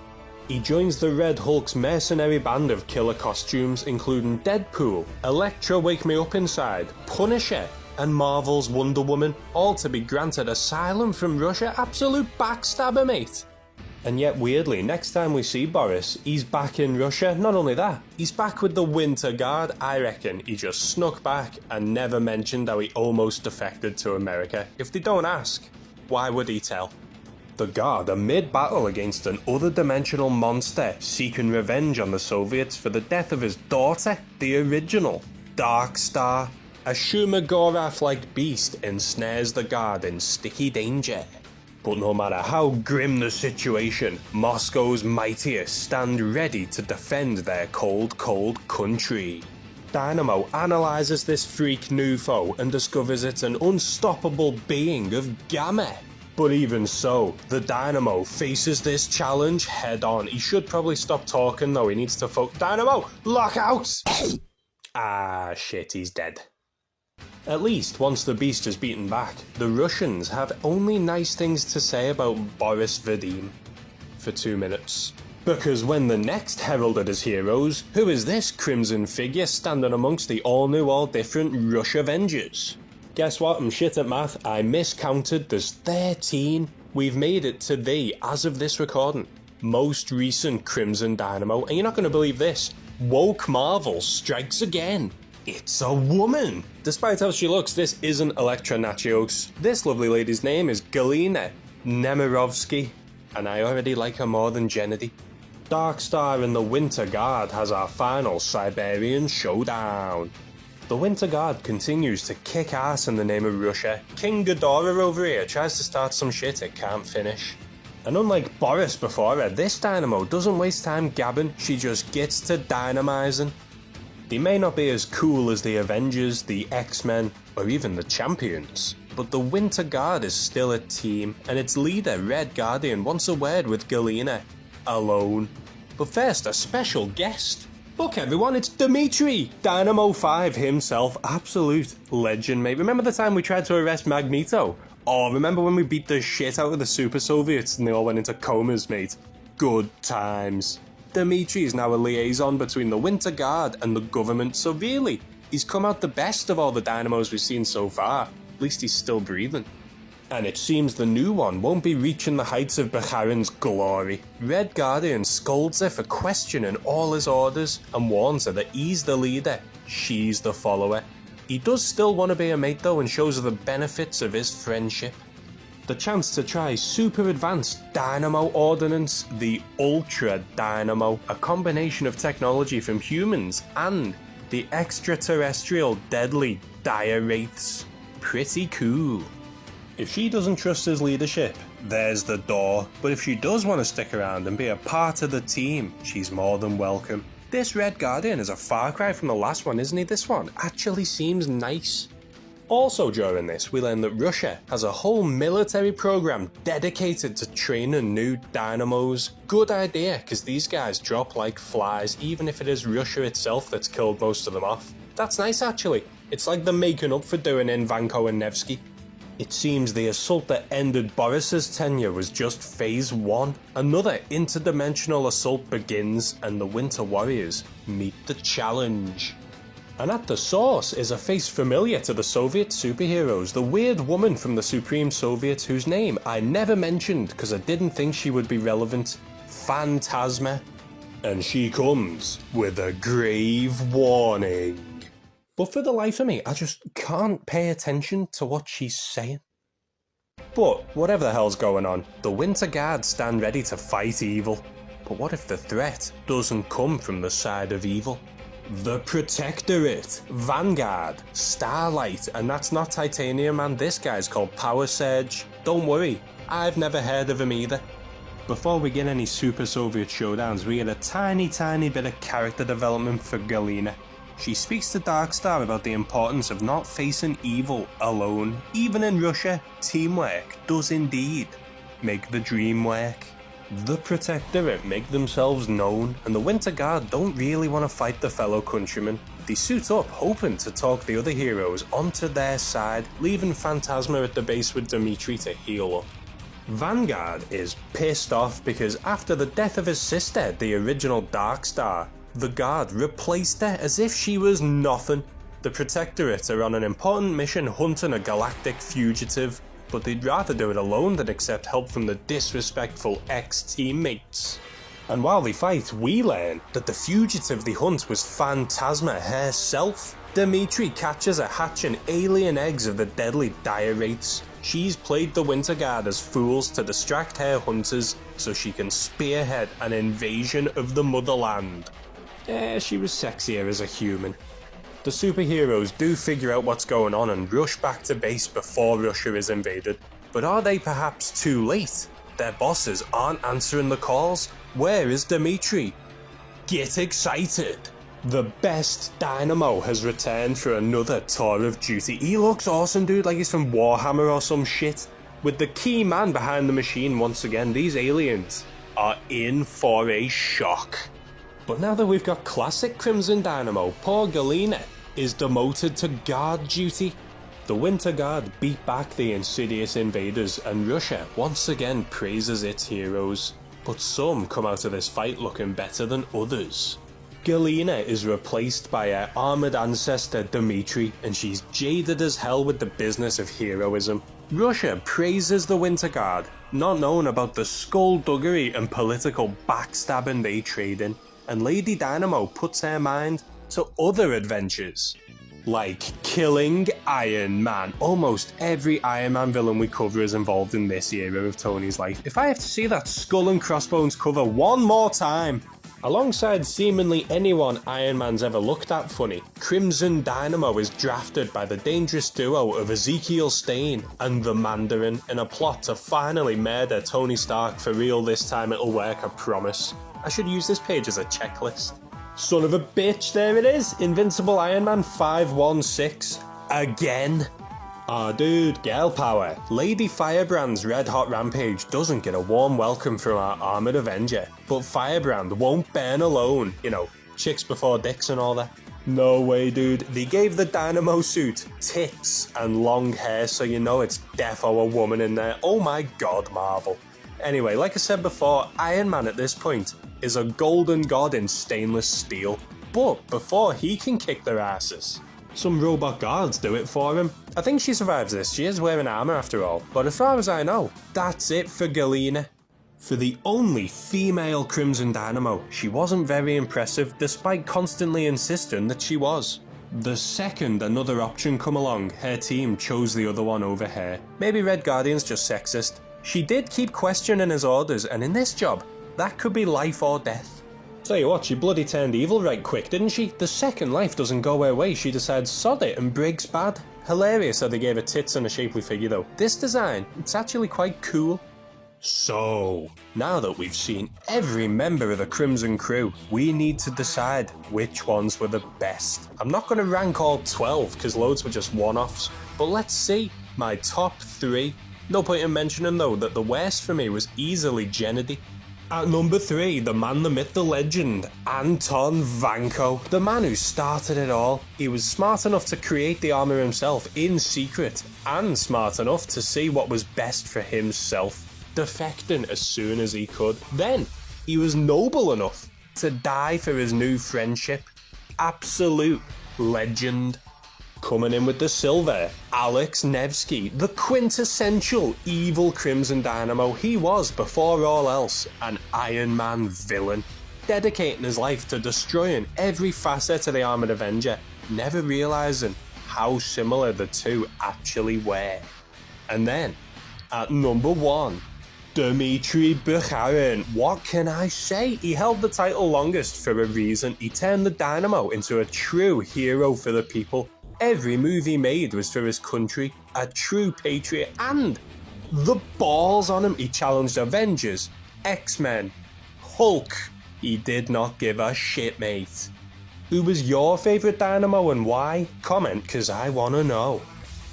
He joins the Red Hulk's mercenary band of killer costumes, including Deadpool, Elektra Wake Me Up Inside, Punisher, and Marvel's Wonder Woman, all to be granted asylum from Russia. Absolute backstabber, mate. And yet weirdly, next time we see Boris, he's back in Russia. Not only that, he's back with the Winter Guard. I reckon he just snuck back and never mentioned how he almost defected to America. If they don't ask, why would he tell? The Guard are mid-battle against an other-dimensional monster seeking revenge on the Soviets for the death of his daughter, the original Dark Star. A Shumagorath-like beast ensnares the Guard in sticky danger. But no matter how grim the situation, Moscow's mightiest stand ready to defend their cold, cold country. Dynamo analyzes this freak new foe and discovers it's an unstoppable being of Gamma. But even so, the Dynamo faces this challenge head on. He should probably stop talking though, he needs to Dynamo, lock out! Ah shit, he's dead. At least, once the beast is beaten back, the Russians have only nice things to say about Boris Vadim. for 2 minutes. Because when the next heralded as heroes, who is this crimson figure standing amongst the all-new, all-different Rush Avengers? Guess what? I'm shit at math. I miscounted. There's 13. We've made it to the, as of this recording, most recent Crimson Dynamo, and you're not going to believe this. Woke Marvel strikes again. It's a woman! Despite how she looks, this isn't Elektra Nachios. This lovely lady's name is Galina Nemirovsky, and I already like her more than Gennady. Darkstar and the Winter Guard has our final Siberian showdown. The Winter Guard continues to kick ass in the name of Russia. King Ghidorah over here tries to start some shit it can't finish. And unlike Boris before her, this Dynamo doesn't waste time gabbing, she just gets to dynamizing. They may not be as cool as the Avengers, the X-Men, or even the Champions, but the Winter Guard is still a team, and its leader, Red Guardian, wants a word with Galina. Alone. But first, a special guest. Look everyone, it's Dmitry! Dynamo 5 himself, absolute legend, mate. Remember the time we tried to arrest Magneto? Oh, remember when we beat the shit out of the Super Soviets and they all went into comas, mate? Good times. Dmitry is now a liaison between the Winter Guard and the government, so really, he's come out the best of all the Dynamos we've seen so far. At least he's still breathing. And it seems the new one won't be reaching the heights of Bakharin's glory. Red Guardian scolds her for questioning all his orders and warns her that he's the leader, she's the follower. He does still want to be a mate though and shows her the benefits of his friendship. The chance to try super advanced Dynamo Ordnance, the Ultra Dynamo, a combination of technology from humans and the extraterrestrial deadly Dire Wraiths. Pretty cool. If she doesn't trust his leadership, there's the door, but if she does want to stick around and be a part of the team, she's more than welcome. This Red Guardian is a far cry from the last one, isn't he? This one actually seems nice. Also during this, we learn that Russia has a whole military program dedicated to training new Dynamos. Good idea, because these guys drop like flies, even if it is Russia itself that's killed most of them off. That's nice actually. It's like they're making up for doing in Vanko and Nevsky. It seems the assault that ended Boris's tenure was just phase 1. Another interdimensional assault begins and the Winter Warriors meet the challenge. And at the source is a face familiar to the Soviet superheroes, the weird woman from the Supreme Soviet whose name I never mentioned because I didn't think she would be relevant, Phantasma. And she comes with a grave warning. But for the life of me, I just can't pay attention to what she's saying. But whatever the hell's going on, the Winter Guard stand ready to fight evil. But what if the threat doesn't come from the side of evil? The Protectorate, Vanguard, Starlight, and that's not Titanium Man, this guy's called Power Surge. Don't worry, I've never heard of him either. Before we get any Super Soviet showdowns, we get a tiny bit of character development for Galina. She speaks to Darkstar about the importance of not facing evil alone. Even in Russia, teamwork does indeed make the dream work. The Protectorate make themselves known, and the Winter Guard don't really want to fight the fellow countrymen. They suit up, hoping to talk the other heroes onto their side, leaving Phantasma at the base with Dmitry to heal up. Vanguard is pissed off because after the death of his sister, the original Darkstar, the Guard replaced her as if she was nothing. The Protectorate are on an important mission hunting a galactic fugitive, but they'd rather do it alone than accept help from the disrespectful ex-teammates. And while they fight, we learn that the fugitive they hunt was Phantasma herself. Dmitry catches her hatching alien eggs of the deadly Dire Wraiths. She's played the Winter Guard as fools to distract her hunters so she can spearhead an invasion of the motherland. She was sexier as a human. The superheroes do figure out what's going on and rush back to base before Russia is invaded. But are they perhaps too late? Their bosses aren't answering the calls. Where is Dmitry? Get excited! The best Dynamo has returned for another tour of duty. He looks awesome, dude, like he's from Warhammer or some shit. With the key man behind the machine once again, these aliens are in for a shock. But now that we've got classic Crimson Dynamo, poor Galina is demoted to guard duty. The Winter Guard beat back the insidious invaders and Russia once again praises its heroes. but some come out of this fight looking better than others. Galena is replaced by her armoured ancestor Dmitri, and she's jaded as hell with the business of heroism. Russia praises the Winter Guard, not knowing about the skullduggery and political backstabbing they trade in, and Lady Dynamo puts her mind to other adventures, like killing Iron Man. Almost every Iron Man villain we cover is involved in this era of Tony's life. If I have to see that Skull and Crossbones cover one more time, alongside seemingly anyone Iron Man's ever looked at funny, Crimson Dynamo is drafted by the dangerous duo of Ezekiel Stane and the Mandarin in a plot to finally murder Tony Stark for real. This time it'll work, I promise. I should use this page as a checklist. Son of a bitch, there it is! Invincible Iron Man 516. Again. Ah dude, girl power. Lady Firebrand's red hot rampage doesn't get a warm welcome from our Armoured Avenger, but Firebrand won't burn alone. You know, chicks before dicks and all that. No way dude, they gave the Dynamo suit tits and long hair, so you know it's defo a woman in there. Oh my god, Marvel. Anyway, like I said before, Iron Man at this point is a golden god in stainless steel, but before he can kick their asses, some robot guards do it for him. I think she survives this, she is wearing armour after all, but as far as I know, that's it for Galena. For the only female Crimson Dynamo, she wasn't very impressive despite constantly insisting that she was. The second another option come along, her team chose the other one over her. Maybe Red Guardian's just sexist. She did keep questioning his orders, and in this job, that could be life or death. Tell you what, she bloody turned evil right quick, didn't she? The second life doesn't go her way, she decides sod it and Briggs bad. Hilarious that they gave her tits and a shapely figure though. This design, it's actually quite cool. So, now that we've seen every member of the Crimson Crew, we need to decide which ones were the best. I'm not going to rank all 12 because loads were just one-offs, but let's see my top 3. No point in mentioning though that the worst for me was easily Gennady. At number 3, the man, the myth, the legend, Anton Vanko. The man who started it all. He was smart enough to create the armour himself in secret, and smart enough to see what was best for himself, defecting as soon as he could. Then, he was noble enough to die for his new friendship. Absolute legend. Coming in with the silver, Alex Nevsky, the quintessential evil Crimson Dynamo. He was, before all else, an Iron Man villain, dedicating his life to destroying every facet of the Armoured Avenger, never realising how similar the two actually were. And then, at number 1, Dmitri Bakharin. What can I say? He held the title longest for a reason. He turned the Dynamo into a true hero for the people. Every move he made was for his country, a true patriot, and the balls on him. He challenged Avengers, X-Men, Hulk. He did not give a shit, mate. Who was your favourite Dynamo and why? Comment, cause I wanna know.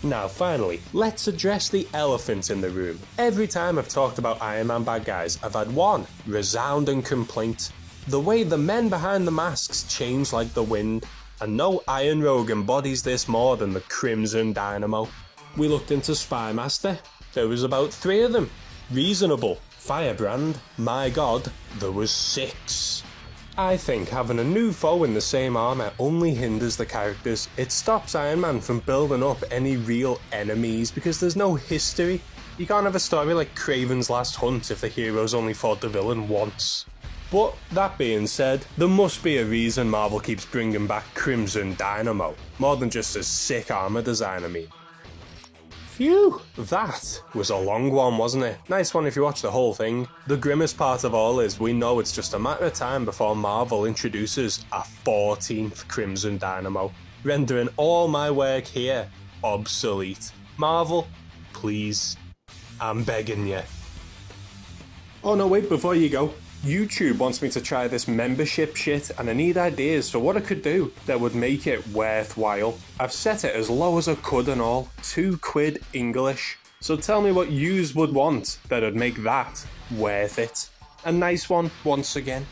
Now finally, let's address the elephant in the room. Every time I've talked about Iron Man bad guys, I've had one resounding complaint. The way the men behind the masks change like the wind. And no Iron Rogue embodies this more than the Crimson Dynamo. We looked into Spymaster. There was about 3 of them. Reasonable. Firebrand. My god, there was 6. I think having a new foe in the same armour only hinders the characters. It stops Iron Man from building up any real enemies because there's no history. You can't have a story like Kraven's Last Hunt if the hero's only fought the villain once. But that being said, there must be a reason Marvel keeps bringing back Crimson Dynamo, more than just a sick armour design, I mean. Phew, that was a long one, wasn't it? Nice one if you watch the whole thing. The grimmest part of all is we know it's just a matter of time before Marvel introduces a 14th Crimson Dynamo, rendering all my work here obsolete. Marvel, please, I'm begging you. Oh no, wait, before you go. YouTube wants me to try this membership shit and I need ideas for what I could do that would make it worthwhile. I've set it as low as I could and all, £2 English. So tell me what yous would want that would make that worth it. A nice one once again.